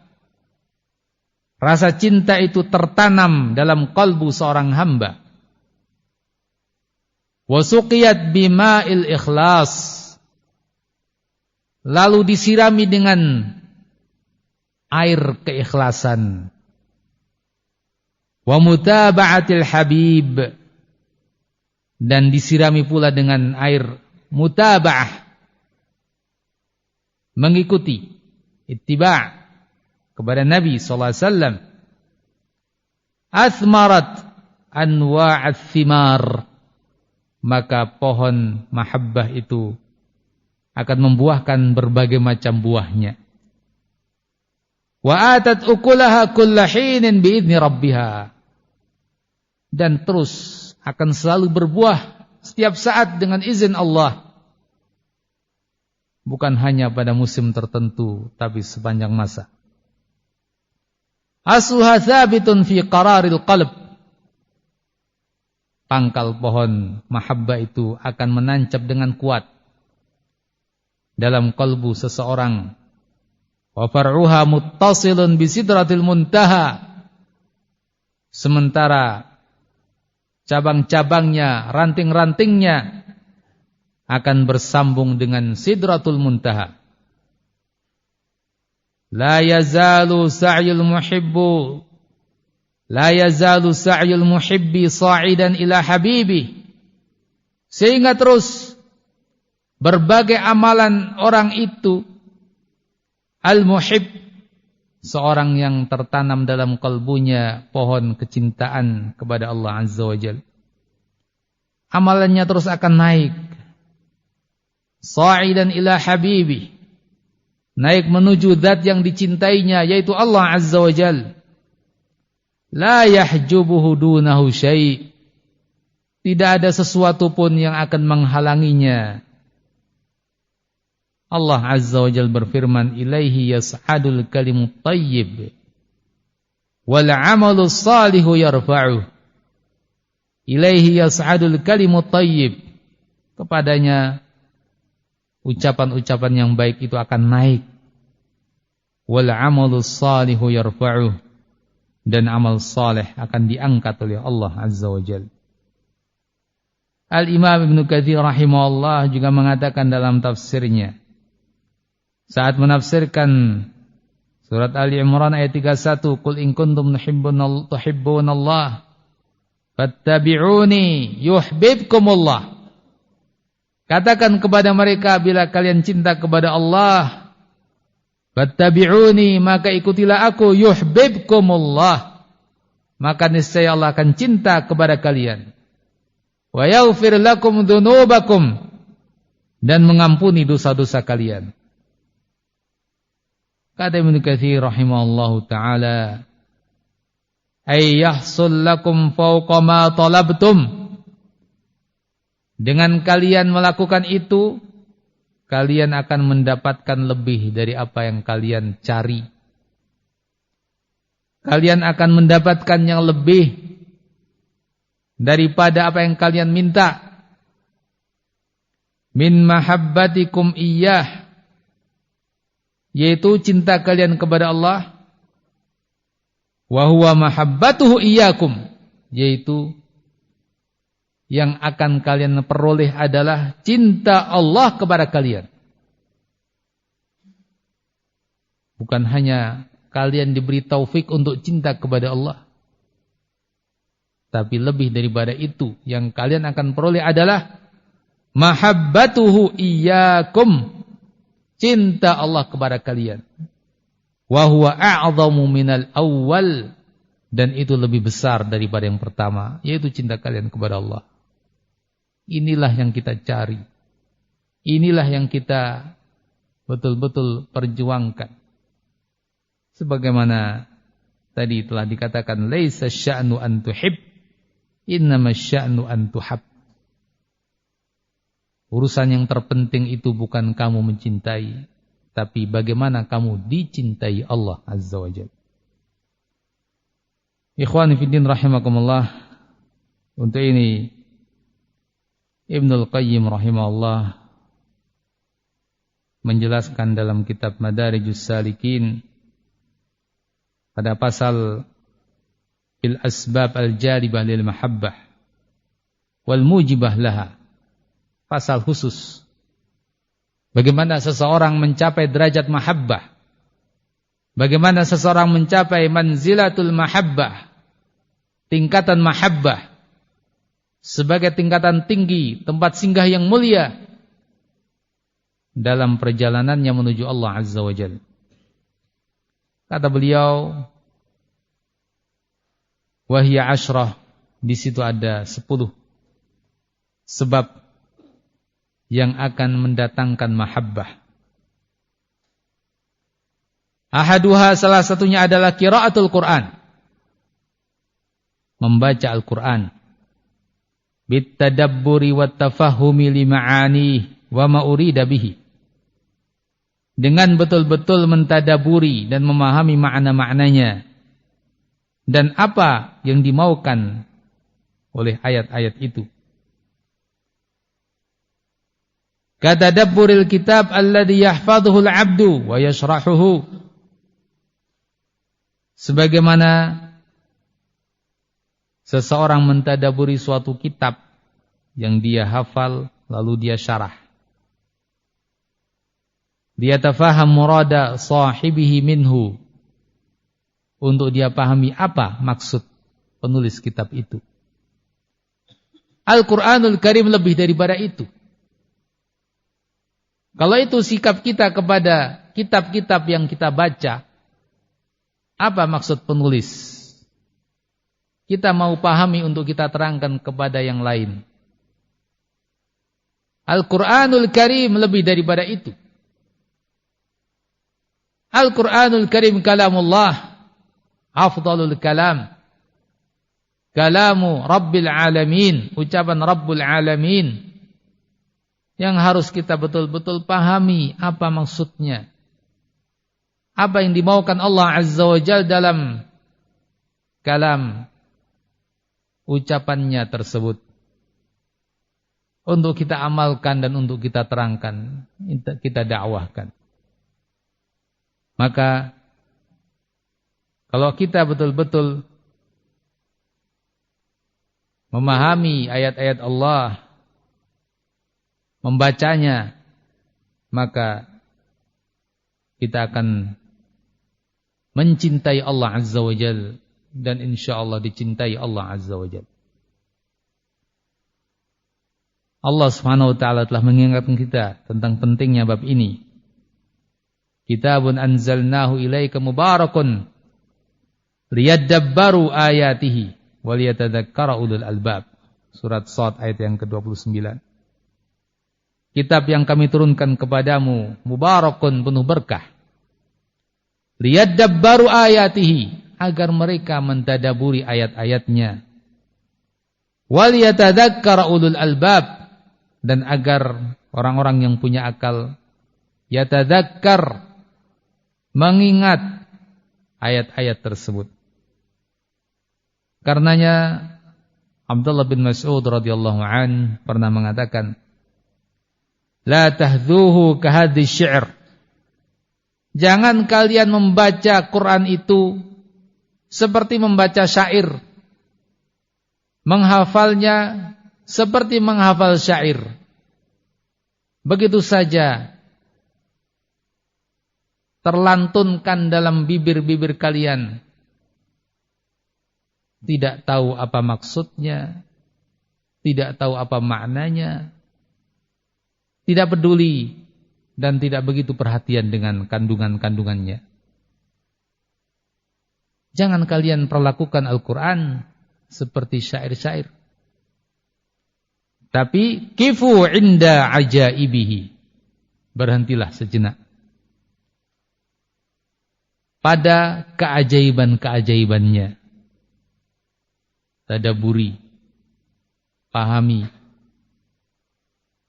rasa cinta itu tertanam dalam kalbu seorang hamba, wa suqiyat bima'il ikhlas, lalu disirami dengan air keikhlasan, wa mutaba'atil habib, dan disirami pula dengan air mutaba'ah, mengikuti, ittiba' kepada Nabi sallallahu alaihi wasallam, athmarat anwa'ath thimar, maka pohon mahabbah itu akan membuahkan berbagai macam buahnya. Wa atat ukulaha kulla hinin biidzni rabbiha, dan terus akan selalu berbuah setiap saat dengan izin Allah, bukan hanya pada musim tertentu tapi sepanjang masa. Asluha thabitun fi qararil qalb, pangkal pohon mahabbah itu akan menancap dengan kuat dalam kalbu seseorang. Wa far'uha muttasilun bi sidratil muntaha, sementara cabang-cabangnya, ranting-rantingnya akan bersambung dengan sidratul muntaha. La yazalu sa'yul muhibbi sa'idan ila habibi, sehingga terus berbagai amalan orang itu, al-muhib, seorang yang tertanam dalam kalbunya pohon kecintaan kepada Allah Azza wa Jalla, amalannya terus akan naik, sa'idan ila habibi, naik menuju zat yang dicintainya, yaitu Allah Azza wa Jalla. La yahjubuhu dunahu syai', tidak ada sesuatu pun yang akan menghalanginya. Allah Azza wa Jalla berfirman, ilaihi yas'adul kalimut thayyib wal 'amalus salihu yarfa'uh. Ilaihi yas'adul kalimut thayyib, kepadanya ucapan-ucapan yang baik itu akan naik. Wal 'amalus salihu yarfa'uh, dan amal saleh akan diangkat oleh Allah Azza wa Jalla. Al-Imam Ibnu Katsir rahimahullah juga mengatakan dalam tafsirnya, saat menafsirkan surat Ali Imran ayat 31, qul in kuntum tuhibbunallah fattabi'uni yuhibbukumullah, katakan kepada mereka, bila kalian cinta kepada Allah, fattabi'uni, maka ikutilah aku, yuhibbukumullah, maka niscaya Allah akan cinta kepada kalian, wa yaghfir lakum dzunubakum, dan mengampuni dosa-dosa kalian. Kata Ibnu Katsir rahimahullahu taala, ay yahsul lakum fawqa ma talabtum. Dengan kalian melakukan itu, kalian akan mendapatkan lebih dari apa yang kalian cari. Kalian akan mendapatkan yang lebih daripada apa yang kalian minta. Min mahabbatikum iyyah, yaitu cinta kalian kepada Allah. Wa huwa mahabbatuhu iyyakum, yaitu yang akan kalian peroleh adalah cinta Allah kepada kalian. Bukan hanya kalian diberi taufik untuk cinta kepada Allah, tapi lebih daripada itu, yang kalian akan peroleh adalah mahabbatuhu iyyakum, cinta Allah kepada kalian. Wa huwa a'zamu minal awwal, dan itu lebih besar daripada yang pertama, yaitu cinta kalian kepada Allah. Inilah yang kita cari. Inilah yang kita betul-betul perjuangkan. Sebagaimana tadi telah dikatakan, laisa sya'nu an tuhib, innama sya'nu an tuhab. Urusan yang terpenting itu bukan kamu mencintai, tapi bagaimana kamu dicintai Allah Azza wa Jalla. Ikhwani fiddin rahimakumullah, untuk ini Ibnul Qayyim rahimahullah menjelaskan dalam kitab Madarijus Salikin pada pasal bil asbab al-jalibah lil mahabbah wal mujibah laha, pasal khusus bagaimana seseorang mencapai derajat mahabbah, bagaimana seseorang mencapai manzilatul mahabbah, tingkatan mahabbah sebagai tingkatan tinggi, tempat singgah yang mulia dalam perjalanannya menuju Allah Azza wa Jalla. Kata beliau, wahya asyrah, di situ ada 10 sebab yang akan mendatangkan mahabbah. Ahaduha, salah satunya adalah qiraatul Quran, membaca Al-Quran, bitadabburi wattafahumi lima'ani wa ma'urida bihi, dengan betul-betul mentadaburi dan memahami makna-maknanya dan apa yang dimaukan oleh ayat-ayat itu. Katadabburil kitab alladhi yahfaduhu al-'abdu wa yashrahuhu, sebagaimana seseorang mentadaburi suatu kitab yang dia hafal lalu dia syarah. Dia tafaham murada sahibihi minhu, untuk dia pahami apa maksud penulis kitab itu. Al-Quranul Karim lebih daripada itu. Kalau itu sikap kita kepada kitab-kitab yang kita baca, apa maksud penulis? Kita mau pahami untuk kita terangkan kepada yang lain. Al-Quranul Karim lebih daripada itu. Al-Quranul Karim kalamullah, afdalul kalam, kalamu Rabbil Alamin, ucapan Rabbul Alamin, yang harus kita betul-betul pahami apa maksudnya, apa yang dimaukan Allah Azza wa Jalla dalam kalam ucapannya tersebut, untuk kita amalkan dan untuk kita terangkan, kita dakwahkan. Maka kalau kita betul-betul memahami ayat-ayat Allah, membacanya, maka kita akan mencintai Allah Azza wa Jalla, dan insyaallah dicintai Allah Azza wa Jalla. Allah Subhanahu wa taala telah mengingatkan kita tentang pentingnya bab ini. Kitabun anzalnahu ilaika mubarakun liyadabbaru ayatihi waliyatadzakkara ulul albab. Surat Shad ayat yang ke-29. Kitab yang kami turunkan kepadamu mubarakun, penuh berkah. Liyadabbaru ayatihi, agar mereka mentadaburi ayat-ayatnya. Wal yatadzakkara ulul albab, dan agar orang-orang yang punya akal yatadzakkar, mengingat ayat-ayat tersebut. Karenanya Abdullah bin Mas'ud radhiyallahu an pernah mengatakan, la tahdhuhu kahadhi syi'r. Jangan kalian membaca Quran itu seperti membaca syair, menghafalnya seperti menghafal syair. Begitu saja terlantunkan dalam bibir-bibir kalian, tidak tahu apa maksudnya, tidak tahu apa maknanya, tidak peduli dan tidak begitu perhatian dengan kandungan-kandungannya. Jangan kalian perlakukan Al-Quran seperti syair-syair. Tapi kifu inda ajaibihi, berhentilah sejenak pada keajaiban-keajaibannya. Tadaburi, pahami.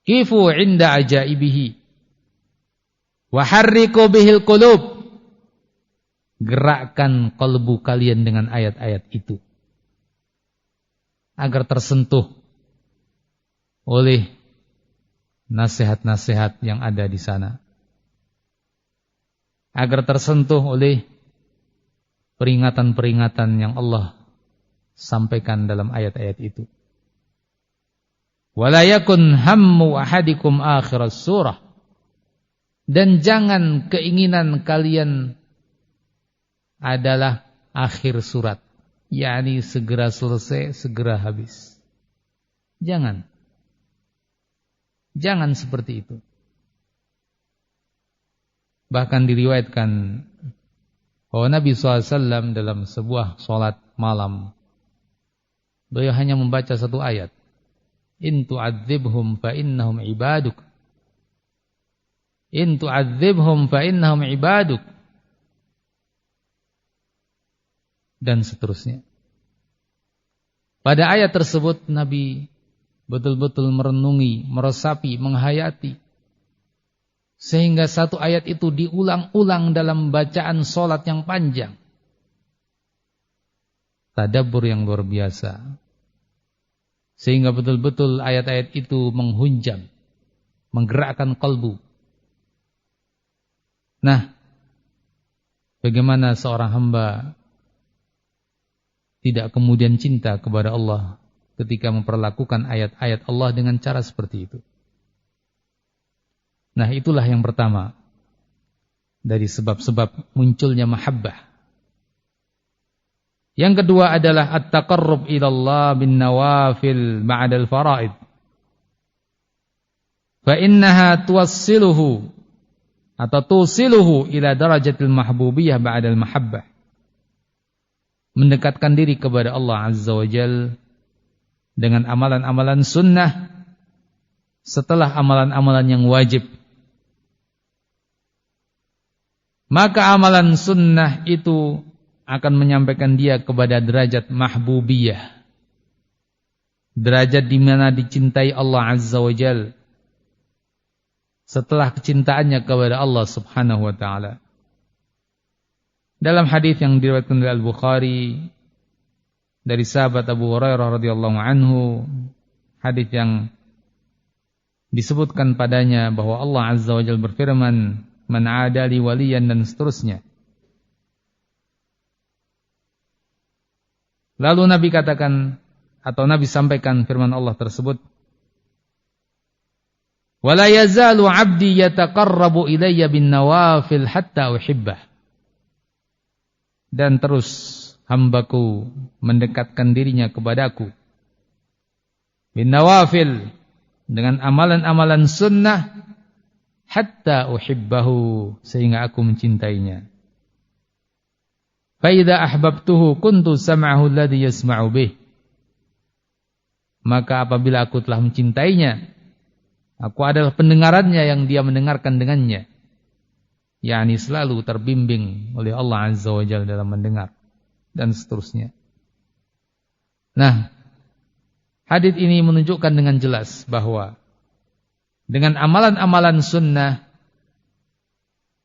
Kifu inda ajaibihi wa harriku bihil qulub. Gerakkan kalbu kalian dengan ayat-ayat itu agar tersentuh oleh nasihat-nasihat yang ada di sana, agar tersentuh oleh peringatan-peringatan yang Allah sampaikan dalam ayat-ayat itu. Wala yakun hammu ahadikum akhiras surah, dan jangan keinginan kalian adalah akhir surat, yakni segera selesai, segera habis. Jangan seperti itu. Bahkan diriwayatkan bahwa Nabi SAW dalam sebuah sholat malam, beliau hanya membaca satu ayat. In tu'adzibhum fa innahum ibaduk. In tu'adzibhum fa innahum ibaduk. Dan seterusnya. Pada ayat tersebut Nabi betul-betul merenungi, meresapi, menghayati. Sehingga satu ayat itu diulang-ulang dalam bacaan sholat yang panjang. Tadabbur yang luar biasa. Sehingga betul-betul ayat-ayat itu menghunjam, menggerakkan kalbu. Nah, bagaimana seorang hamba tidak kemudian cinta kepada Allah ketika memperlakukan ayat-ayat Allah dengan cara seperti itu? Nah, itulah yang pertama dari sebab-sebab munculnya mahabbah. Yang kedua adalah at-taqarrub ilallah bin nawafil ba'dal faraid. Fa innaha tuwassiluhu atau tusiluhu ila darajatil mahbubiyah ba'dal mahabbah. Mendekatkan diri kepada Allah Azza wa Jal dengan amalan-amalan sunnah setelah amalan-amalan yang wajib. Maka amalan sunnah itu akan menyampaikan dia kepada derajat mahbubiyah, derajat di mana dicintai Allah Azza wa Jal setelah kecintaannya kepada Allah Subhanahu wa ta'ala. Dalam hadis yang diriwayatkan oleh Al-Bukhari dari sahabat Abu Hurairah radhiyallahu anhu, hadis yang disebutkan padanya bahwa Allah Azza wa Jalla berfirman, "Man 'adali waliyan," dan seterusnya. Lalu Nabi katakan atau Nabi sampaikan firman Allah tersebut, "Wala yazalu 'abdi yataqarrabu ilayya bin nawafil hatta uhibbah." Dan terus hambaku mendekatkan dirinya kepadaku bin nawafil, dengan amalan-amalan sunnah, hatta uhibbahu, sehingga aku mencintainya. Fa idza ahbabtuhu kuntu sam'ahu alladhi yasma'u bih. Maka apabila aku telah mencintainya, aku adalah pendengarannya yang dia mendengarkan dengannya. yakni selalu terbimbing oleh Allah Azza wa Jalla dalam mendengar. dan seterusnya. Nah, hadits ini menunjukkan dengan jelas bahwa dengan amalan-amalan sunnah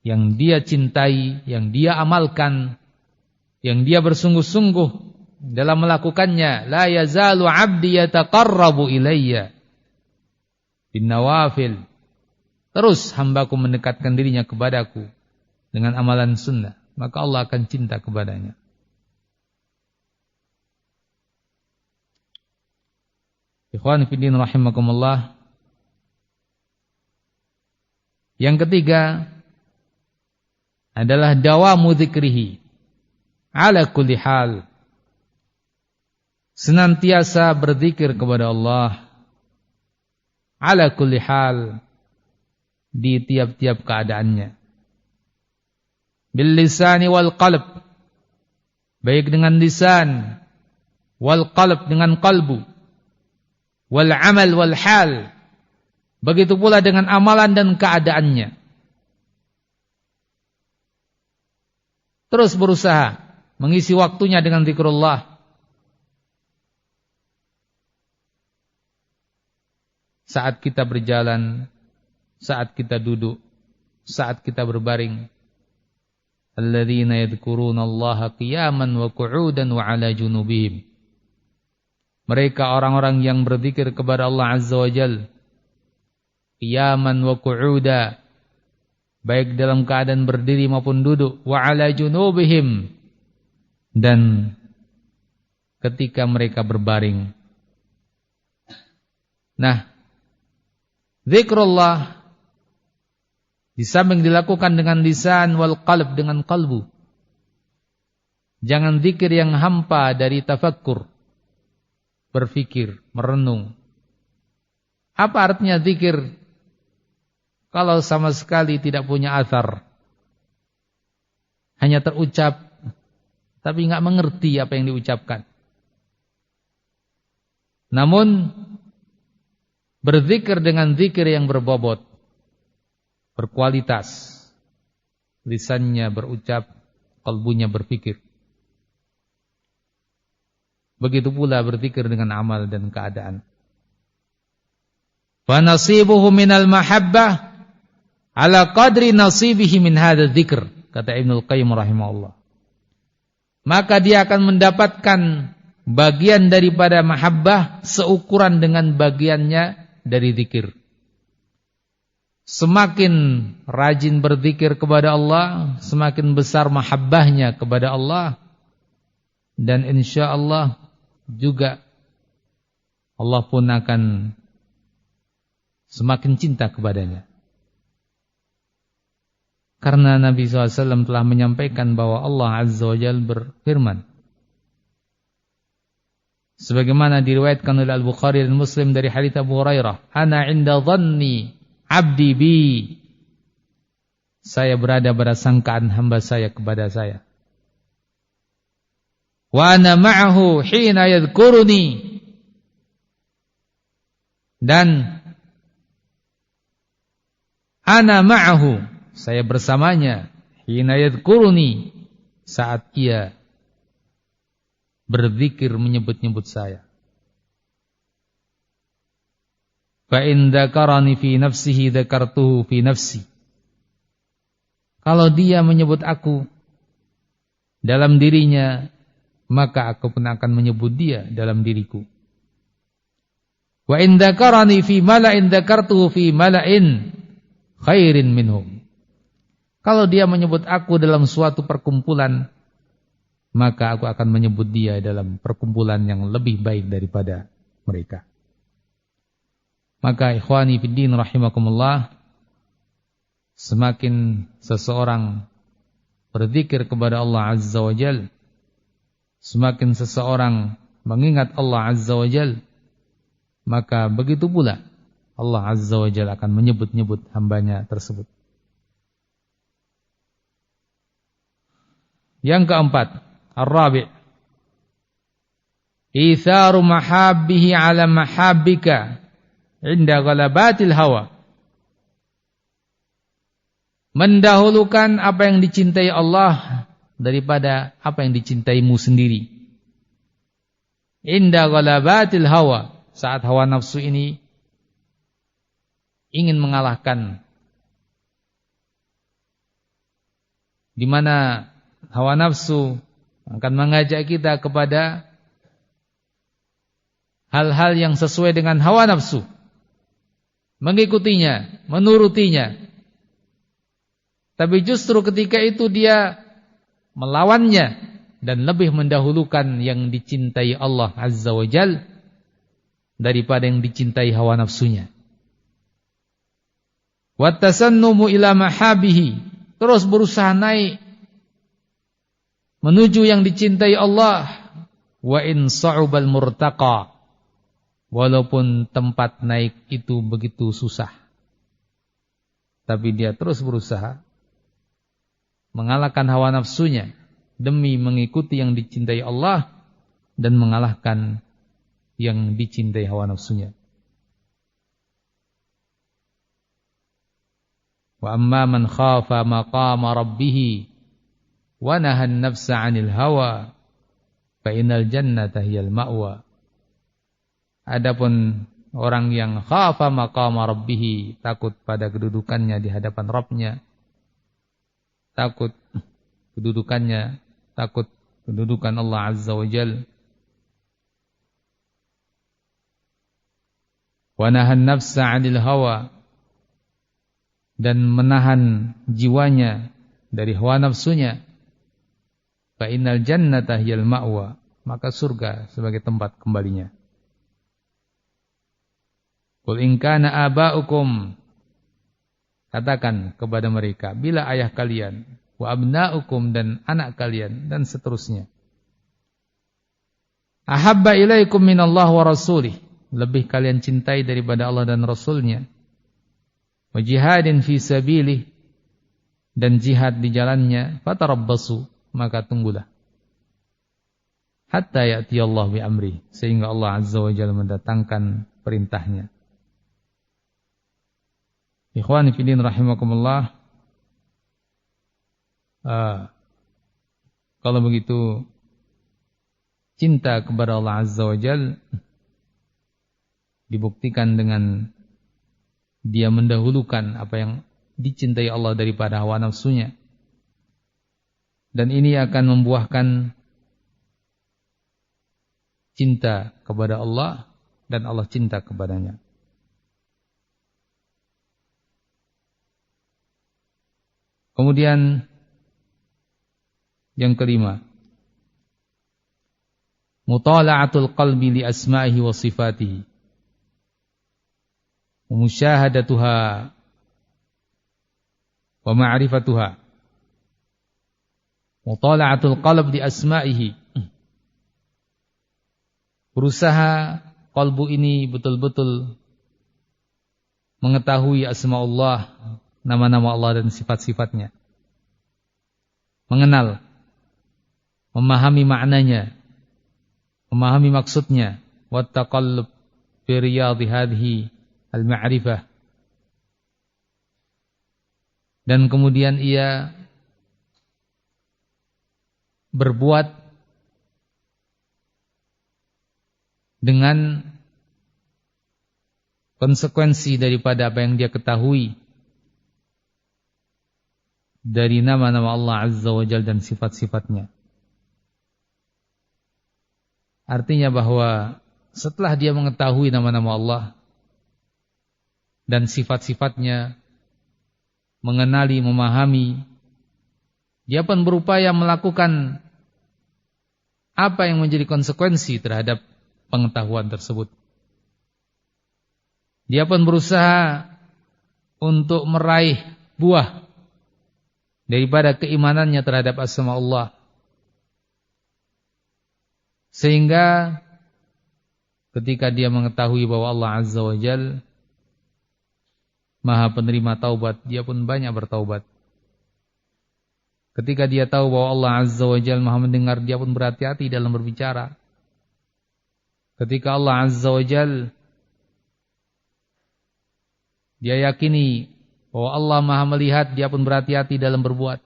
yang dia cintai, yang dia amalkan, yang dia bersungguh-sungguh dalam melakukannya, la yazalu 'abdi yataqarrabu ilayya bin nawafil. Terus hambaku mendekatkan dirinya kepadaku dengan amalan sunnah, maka Allah akan cinta kepadanya. Ikhwan fillah rahimakumullah. Yang ketiga adalah dawamu dzikrihi ala kulli hal. Senantiasa berzikir kepada Allah ala kulli hal, di tiap-tiap keadaannya. Bil lisani wal qalb, baik dengan lisan, wal qalb dengan qalbu, wal amal wal hal, begitu pula dengan amalan dan keadaannya. Terus berusaha mengisi waktunya dengan zikrullah. Saat kita berjalan, saat kita duduk, saat kita berbaring. Alladzina yadhkurunallaha qiyaman wa qu'udan wa 'ala junubihim. Mereka orang-orang yang berzikir kepada Allah Azza wa Jalla qiyaman wa qu'uda, baik dalam keadaan berdiri maupun duduk, wa 'ala junubihim, dan ketika mereka berbaring. Nah, zikrullah di samping dilakukan dengan lisan wal qalb, dengan qalbu. Jangan zikir yang hampa dari tafakkur, berfikir, merenung. Apa artinya zikir kalau sama sekali tidak punya athar? Hanya terucap tapi enggak mengerti apa yang diucapkan. Namun berzikir dengan zikir yang berbobot, berkualitas, lisannya berucap, kalbunya berpikir. Begitu pula berzikir dengan amal dan keadaan. Wa nasibuhu minal mahabbah ala qadri nasibihi min hadha dzikr, kata Ibnu Qayyim rahimahullah. Maka dia akan mendapatkan bagian daripada mahabbah seukuran dengan bagiannya dari zikir. Semakin rajin berzikir kepada Allah, semakin besar mahabbahnya kepada Allah, dan insya Allah juga Allah pun akan semakin cinta kepadanya. Karena Nabi SAW telah menyampaikan bahwa Allah Azza wa Jalla berfirman, sebagaimana diriwayatkan oleh Al-Bukhari dan Muslim dari hadits Abu Hurairah, ana 'inda dhanni 'abdi bi, saya berada pada sangkaan hamba saya kepada saya. Wa ana ma'ahu hina yadhkuruni, dan ana ma'ahu, saya bersamanya, hina yadhkuruni, saat ia berzikir menyebut-nyebut saya. Fa in dzakarani fi nafsihi dzakartuhu fi nafsi. Kalau dia menyebut aku dalam dirinya, maka aku pun akan menyebut dia dalam diriku. Wa in dzakarani fi mala'in dzakartuhu fi mala'in khairin minhum. Kalau dia menyebut aku dalam suatu perkumpulan, maka aku akan menyebut dia dalam perkumpulan yang lebih baik daripada mereka. Maka ikhwani fiddin rahimakumullah, semakin seseorang berzikir kepada Allah Azza wa Jalla, semakin seseorang mengingat Allah Azza wa Jalla, maka begitu pula Allah Azza wa Jalla akan menyebut-nyebut hambanya tersebut. Yang keempat, Ar-Rabi', itharu mahabbihi ala mahabbika inda ghalabatil hawa. Mendahulukan apa yang dicintai Allah daripada apa yang dicintaimu sendiri. Inda ghalabatil hawa, saat hawa nafsu ini ingin mengalahkan, di mana hawa nafsu akan mengajak kita kepada hal-hal yang sesuai dengan hawa nafsu, mengikutinya, menurutinya. Tapi justru ketika itu dia melawannya dan lebih mendahulukan yang dicintai Allah Azza wa Jal daripada yang dicintai hawa nafsunya. Wattasannumu ila mahabihi, terus berusaha naik menuju yang dicintai Allah. Wa in sa'ubal murtaqa, walaupun tempat naik itu begitu susah, tapi dia terus berusaha mengalahkan hawa nafsunya demi mengikuti yang dicintai Allah dan mengalahkan yang dicintai hawa nafsunya. Wa amma man khafa maqama rabbih wa nahan nafsa 'anil hawa fa innal jannata hiyal ma'wa. Adapun orang yang khafa maqama rabbih, takut pada kedudukannya di hadapan Rabbnya, takut kedudukannya, takut kedudukan Allah Azza wa Jal, wa nahan nafsa 'anil hawa, dan menahan jiwanya dari hawa nafsunya, fa innal jannata hiyal ma'wa, maka surga sebagai tempat kembalinya. Qul in kana aba'ukum, katakan kepada mereka, bila ayah kalian, wa abna'ukum, dan anak kalian, dan seterusnya, ahabba ilaikum minallah wa rasulih, lebih kalian cintai daripada Allah dan Rasulnya, wa jihadin fi sabilih, dan jihad di jalannya, fatarabbasu, maka tunggulah, hatta ya'ti Allah bi amri, sehingga Allah Azza wa Jalla mendatangkan perintahnya. Ikhwani fillah rahimakumullah, kalau begitu cinta kepada Allah Azza wa Jalla dibuktikan dengan dia mendahulukan apa yang dicintai Allah daripada hawa nafsunya, dan ini akan membuahkan cinta kepada Allah dan Allah cinta kepadanya. Kemudian yang kelima, mutala'atul qalbi li asma'ihi wa sifatihi wa musyahadatuha wa ma'rifatuha. Mutala'atul qalb li asma'ihi, berusaha qalbu ini betul-betul mengetahui asma Allah, nama-nama Allah dan sifat-sifatnya, mengenal, memahami maknanya, memahami maksudnya, wattaqallub fi riyadhi hadhihi al-ma'rifah, dan kemudian ia berbuat dengan konsekuensi daripada apa yang dia ketahui dari nama-nama Allah Azza wa Jalla dan sifat-sifatnya. Artinya bahwa setelah dia mengetahui nama-nama Allah dan sifat-sifatnya, mengenali, memahami, dia pun berupaya melakukan apa yang menjadi konsekuensi terhadap pengetahuan tersebut. Dia pun berusaha untuk meraih buah daripada keimanannya terhadap asma Allah, sehingga ketika dia mengetahui bahwa Allah Azza wa Jalla Maha penerima taubat, dia pun banyak bertaubat. Ketika dia tahu bahwa Allah Azza wa Jalla Maha mendengar, dia pun berhati-hati dalam berbicara. Ketika Allah Azza wa Jalla, dia yakini bahwa Allah Maha melihat, dia pun berhati-hati dalam berbuat.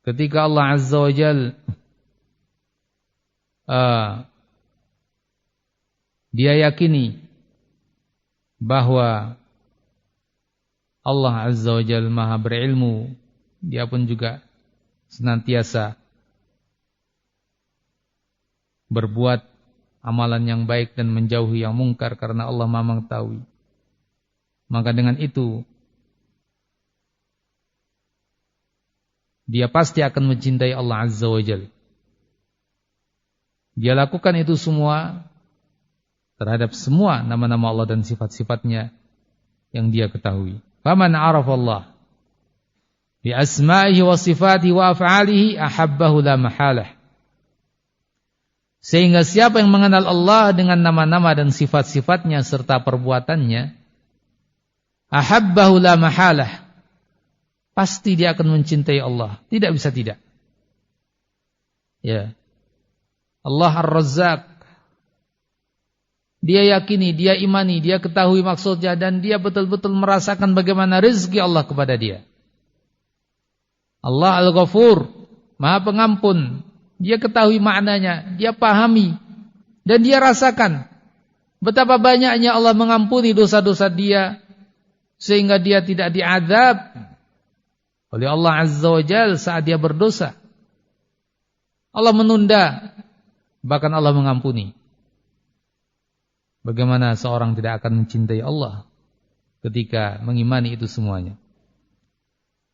ketika Allah Azza wa Jalla dia yakini bahwa Allah Azza wa Jalla Maha berilmu, dia pun juga senantiasa berbuat amalan yang baik dan menjauhi yang mungkar karena Allah Maha mengetahui. Maka dengan itu dia pasti akan mencintai Allah Azza wa Jalla. Dia lakukan itu semua terhadap semua nama-nama Allah dan sifat-sifatnya yang dia ketahui. Faman arafa Allah bi asma'ihi wa sifatihi wa af'alihi ahabbahu la mahalah. Sehingga siapa yang mengenal Allah dengan nama-nama dan sifat-sifatnya serta perbuatannya, ahabbahu la mahalah, pasti dia akan mencintai Allah, tidak bisa tidak. Ya. Allah Ar-Razzaq, dia yakini, dia imani, dia ketahui maksudnya, dan dia betul-betul merasakan bagaimana rezeki Allah kepada dia. Allah Al-Ghafur, Maha Pengampun, dia ketahui maknanya, dia pahami, dan dia rasakan betapa banyaknya Allah mengampuni dosa-dosa dia, sehingga dia tidak diazab oleh Allah Azza wa Jalla saat dia berdosa. Allah menunda, bahkan Allah mengampuni. Bagaimana seorang tidak akan mencintai Allah ketika mengimani itu semuanya?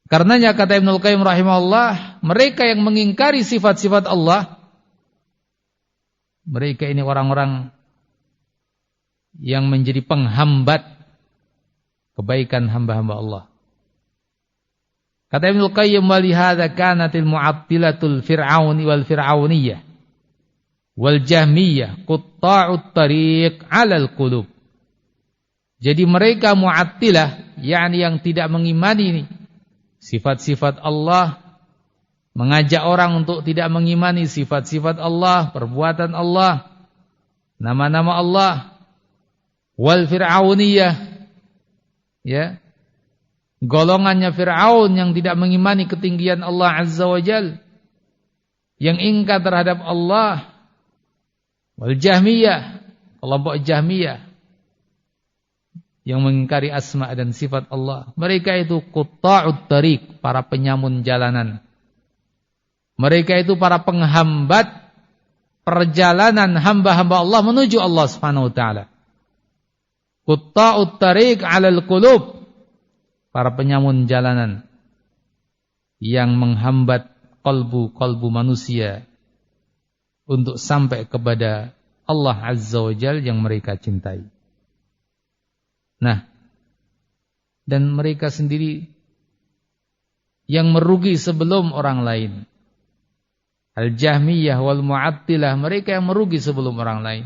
Karenanya kata Ibnul Qayyim rahimahullah, mereka yang mengingkari sifat-sifat Allah, mereka ini orang-orang yang menjadi penghambat kebaikan hamba-hamba Allah. Kata Ibnul Qayyim, walihada kanatil mu'attilatul fir'auni wal fir'auniyah wal jahmiyah qutta'ut tariq 'alal qulub. Jadi mereka mu'attilah, yakni yang tidak mengimani sifat-sifat Allah, mengajak orang untuk tidak mengimani sifat-sifat Allah, perbuatan Allah, nama-nama Allah. Wal fir'auniyah, ya, golongannya Fir'aun yang tidak mengimani ketinggian Allah Azza wa Jalla, yang ingkar terhadap Allah. Wal Jahmiyah, kelompok Jahmiyah yang mengingkari asma dan sifat Allah. Mereka itu qutta'ut tariq, para penyamun jalanan. Mereka itu para penghambat perjalanan hamba-hamba Allah menuju Allah Subhanahu wa taala. Qutta'ut tariq 'alal qulub, para penyamun jalanan yang menghambat kalbu manusia untuk sampai kepada Allah Azza wa Jalla yang mereka cintai. Nah, dan mereka sendiri yang merugi sebelum orang lain. Al-Jahmiyah wal Mu'attilah, mereka yang merugi sebelum orang lain.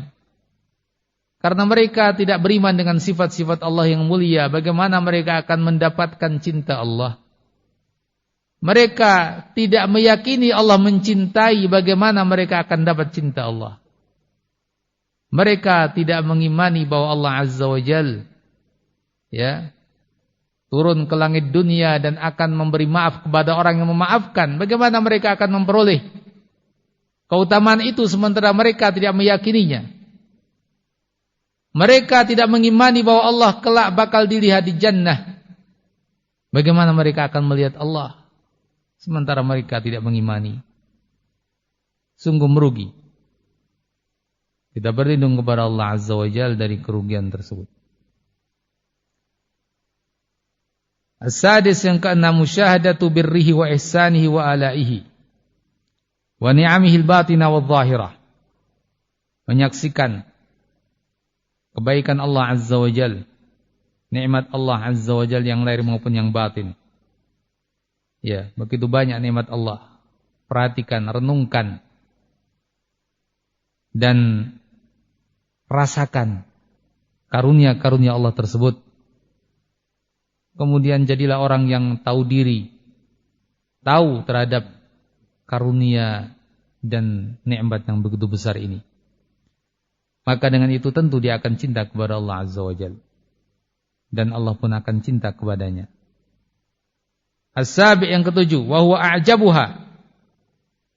Karena mereka tidak beriman dengan sifat-sifat Allah yang mulia, bagaimana mereka akan mendapatkan cinta Allah? Mereka tidak meyakini Allah mencintai, bagaimana mereka akan dapat cinta Allah? Mereka tidak mengimani bahwa Allah Azza wa Jalla, ya, turun ke langit dunia dan akan memberi maaf kepada orang yang memaafkan. Bagaimana mereka akan memperoleh keutamaan itu sementara mereka tidak meyakininya? Mereka tidak mengimani bahwa Allah kelak bakal dilihat di jannah. Bagaimana mereka akan melihat Allah sementara mereka tidak mengimani? Sungguh merugi. Kita berlindung kepada Allah Azza wa Jalla dari kerugian tersebut. As-sadis, yang keenam, musyahadatu birrihi wa ihsanihi wa alaihi wa ni'amihi al-batina wa dhahirah. Menyaksikan kebaikan Allah Azza wa Jalla, nikmat Allah Azza wa Jalla yang lahir maupun yang batin. Ya, begitu banyak nikmat Allah. Perhatikan, renungkan, dan rasakan karunia-karunia Allah tersebut. Kemudian jadilah orang yang tahu diri, tahu terhadap karunia dan nikmat yang begitu besar ini. Maka dengan itu tentu dia akan cinta kepada Allah Azza wa Jalla, dan Allah pun akan cinta kepadanya. As-sabi', yang ketujuh, wa huwa a'jabuha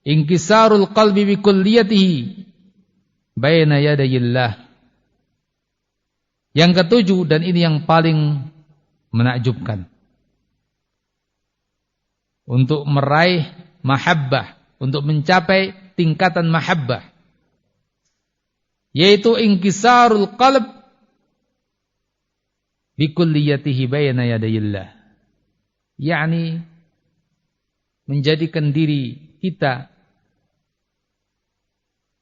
Inkisarul qalbi bi kulliyatihi baina yadayillah. Yang ketujuh, dan ini yang paling menakjubkan, untuk meraih mahabbah, untuk mencapai tingkatan mahabbah, yaitu inkisarul qalb bi kulliyatihi baina yadayillah. yakni menjadikan diri kita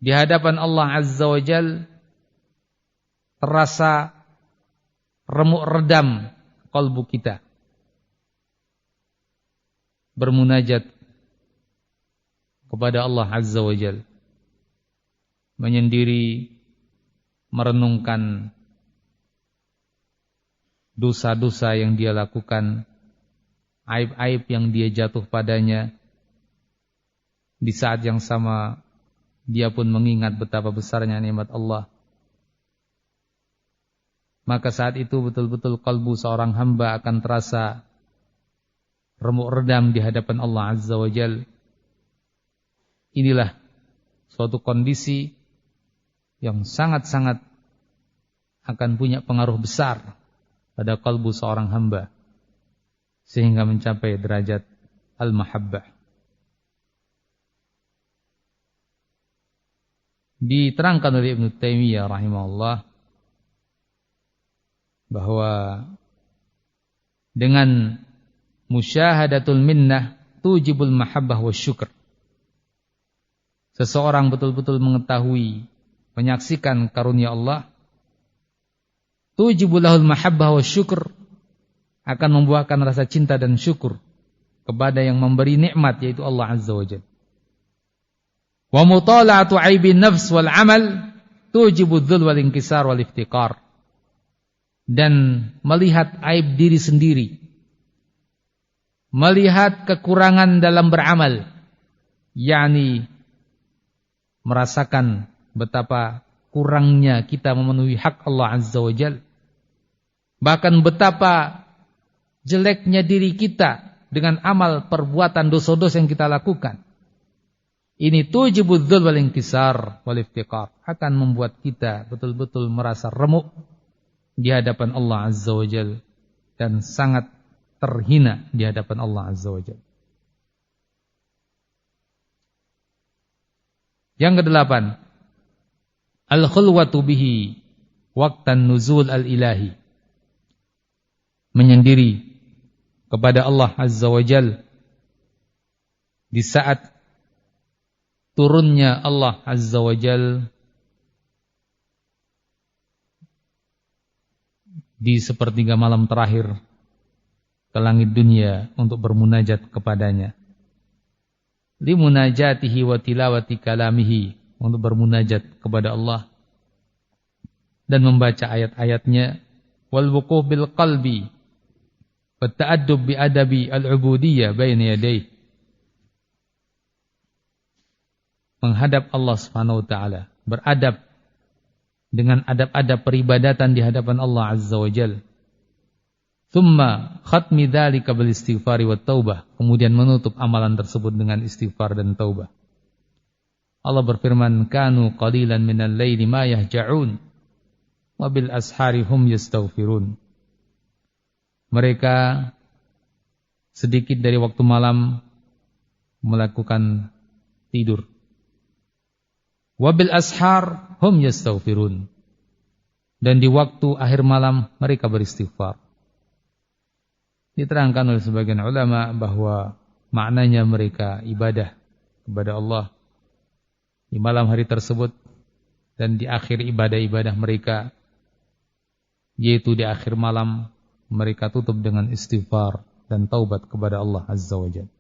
di hadapan Allah Azza wa Jal terasa remuk redam kalbu kita, bermunajat kepada Allah Azza wa Jal, menyendiri, merenungkan dosa-dosa yang dia lakukan, aib-aib yang dia jatuh padanya. Di saat yang sama dia pun mengingat betapa besarnya nikmat Allah. Maka saat itu betul-betul kalbu seorang hamba akan terasa remuk redam di hadapan Allah Azza wa Jal. Inilah suatu kondisi yang sangat-sangat akan punya pengaruh besar pada kalbu seorang hamba, sehingga mencapai derajat al-mahabbah. Diterangkan oleh Ibnu Taimiyah rahimahullah bahwa dengan musyahadatul minnah tujibul mahabbah wa syukr. Seseorang betul-betul mengetahui, menyaksikan karunia Allah, tujibul lahul mahabbah wa syukr, akan membuahkan rasa cinta dan syukur kepada yang memberi nikmat, yaitu Allah Azza wa Jalla. Wa mutala'atu aibin nafs wal amal tujibu dhul wal inkisar wal iftiqar. Dan melihat aib diri sendiri, melihat kekurangan dalam beramal, yakni merasakan betapa kurangnya kita memenuhi hak Allah Azza wa Jalla, bahkan betapa jeleknya diri kita dengan amal perbuatan dosa-dosa yang kita lakukan. Ini tujibul dhul wal inkisar wal iftiqar, akan membuat kita betul-betul merasa remuk di hadapan Allah Azza wa Jalla dan sangat terhina di hadapan Allah Azza wa Jalla. Yang kedelapan, al-khulwatu bihi waqtan nuzul al-ilahi, menyendiri kepada Allah Azza wa Jalla di saat turunnya Allah Azza wa Jalla di sepertiga malam terakhir ke langit dunia untuk bermunajat kepadanya. Limunajatihi wa tilawati kalamihi, untuk bermunajat kepada Allah dan membaca ayat-ayatnya. Wal wuquf bil qalbi wa ta'addub bi adabi al-ubudiyyah baina yadayhi, menghadap Allah Subhanahu wa taala, beradab dengan adab-adab peribadatan di hadapan Allah Azza wa Jalla. Thumma khatmi dzalika bil istighfari wat taubah, kemudian menutup amalan tersebut dengan istighfar dan taubah. Allah berfirman, kanu qalilan minal laili ma yahja'un wa bil ashari hum yastaghfirun. Mereka sedikit dari waktu malam melakukan tidur. Wabil ashar hum yastaghfirun, dan di waktu akhir malam mereka beristighfar. Diterangkan oleh sebagian ulama bahwa maknanya mereka ibadah kepada Allah di malam hari tersebut, dan di akhir ibadah-ibadah mereka, yaitu di akhir malam, mereka tutup dengan istighfar dan taubat kepada Allah Azza wa Jalla.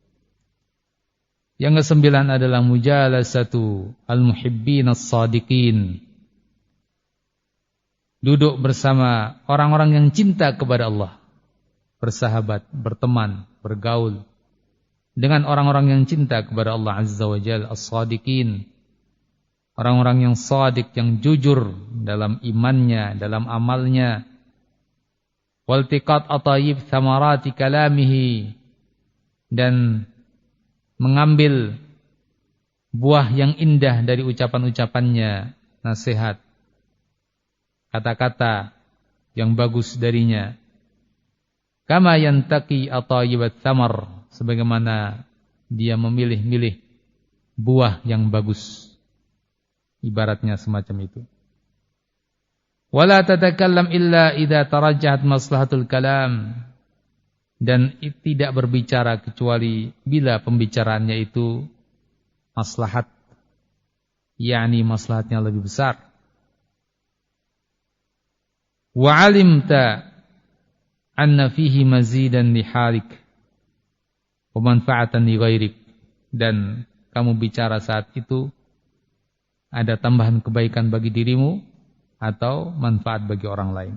Yang kesembilan adalah mujalasatu al-muhibbin as-sadiqin, duduk bersama orang-orang yang cinta kepada Allah, bersahabat, berteman, bergaul dengan orang-orang yang cinta kepada Allah Azza wa Jalla, as-sadiqin, orang-orang yang sadiq, yang jujur dalam imannya, dalam amalnya. Waltiqat atayib thamarati kalamihi, dan mengambil buah yang indah dari ucapan-ucapannya, nasihat, kata-kata yang bagus darinya. Kama yantaqi atayyibat thamar, sebagaimana dia memilih-milih buah yang bagus. Ibaratnya semacam itu. Wala tatakallam illa idza tarajjahat maslahatul kalam, dan tidak berbicara kecuali bila pembicaraannya itu maslahat, yakni maslahatnya lebih besar. Wa 'alimta anna fihi mazidan li halik wa manfa'atan li ghairik, dan kamu bicara saat itu ada tambahan kebaikan bagi dirimu atau manfaat bagi orang lain.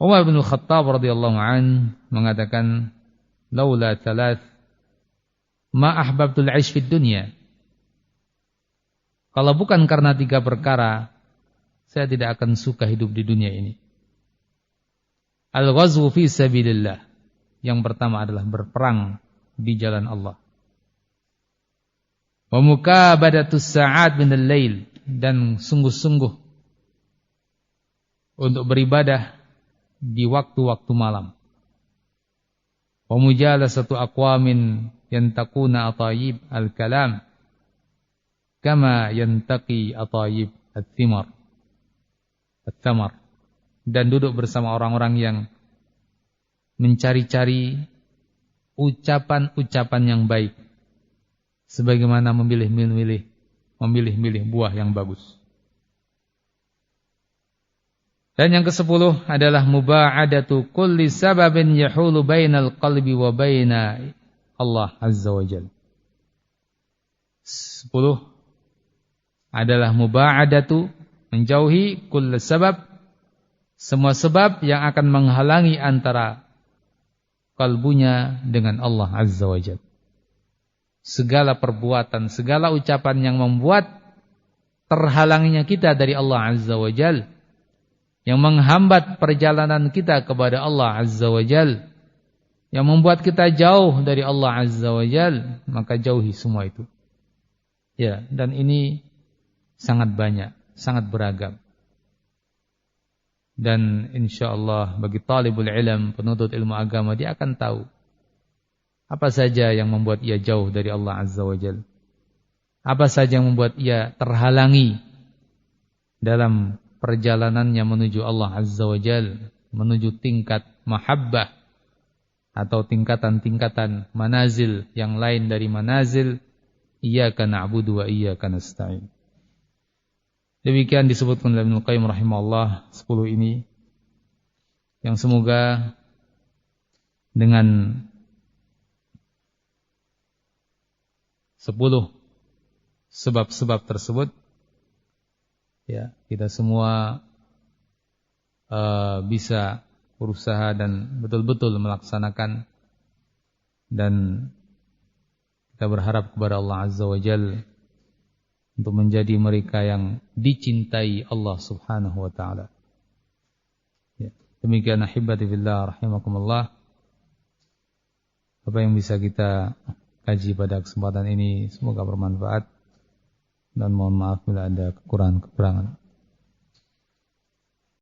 Umar bin Khattab radhiyallahu an mengatakan, laula thalath ma ahbabtul 'aish fid dunya. Kalau bukan karena 3 perkara, saya tidak akan suka hidup di dunia ini. Al-ghazwu fi sabilillah. Yang pertama adalah berperang di jalan Allah. Wa mukabadatus sa'at min al-lail, dan sungguh-sungguh untuk beribadah di waktu-waktu malam. Wa mujalasatu aqwamin yantaquna atayib al-kalam kama yantaqi atayib at-thimar. Dan duduk bersama orang-orang yang mencari-cari ucapan-ucapan yang baik, sebagaimana memilih-milih buah yang bagus. Dan yang ke-10 adalah muba'adatu kulli sababin yahulu bainal qalbi wa baina Allah azza wa jalla. 10 adalah muba'adatu, menjauhi kulli sabab, semua sebab yang akan menghalangi antara kalbunya dengan Allah azza wa jalla. Segala perbuatan, segala ucapan yang membuat terhalangnya kita dari Allah azza wa jalla, yang menghambat perjalanan kita kepada Allah azza wa jalla, yang membuat kita jauh dari Allah azza wa jalla, maka jauhi semua itu. Ya, dan ini sangat banyak, sangat beragam. Dan insyaallah bagi talibul ilm, penuntut ilmu agama, dia akan tahu apa saja yang membuat ia jauh dari Allah azza wa jalla, apa saja yang membuat ia terhalangi dalam perjalanannya menuju Allah azza wa jalla, menuju tingkat mahabbah atau tingkatan-tingkatan manazil yang lain dari manazil iyyaka na'budu wa iyyaka nasta'in. Demikian disebutkan oleh Ibnu Qayyim rahimahullah 10 ini, yang semoga dengan 10 sebab-sebab tersebut, ya, kita semua bisa berusaha dan betul-betul melaksanakan, dan kita berharap kepada Allah azza wa jalla untuk menjadi mereka yang dicintai Allah subhanahu wa ta'ala. Ya, demikian ahibati fillah rahimakumullah, apa yang bisa kita kaji pada kesempatan ini semoga bermanfaat, dan mohon maaf bila ada kekurangan-kekurangan.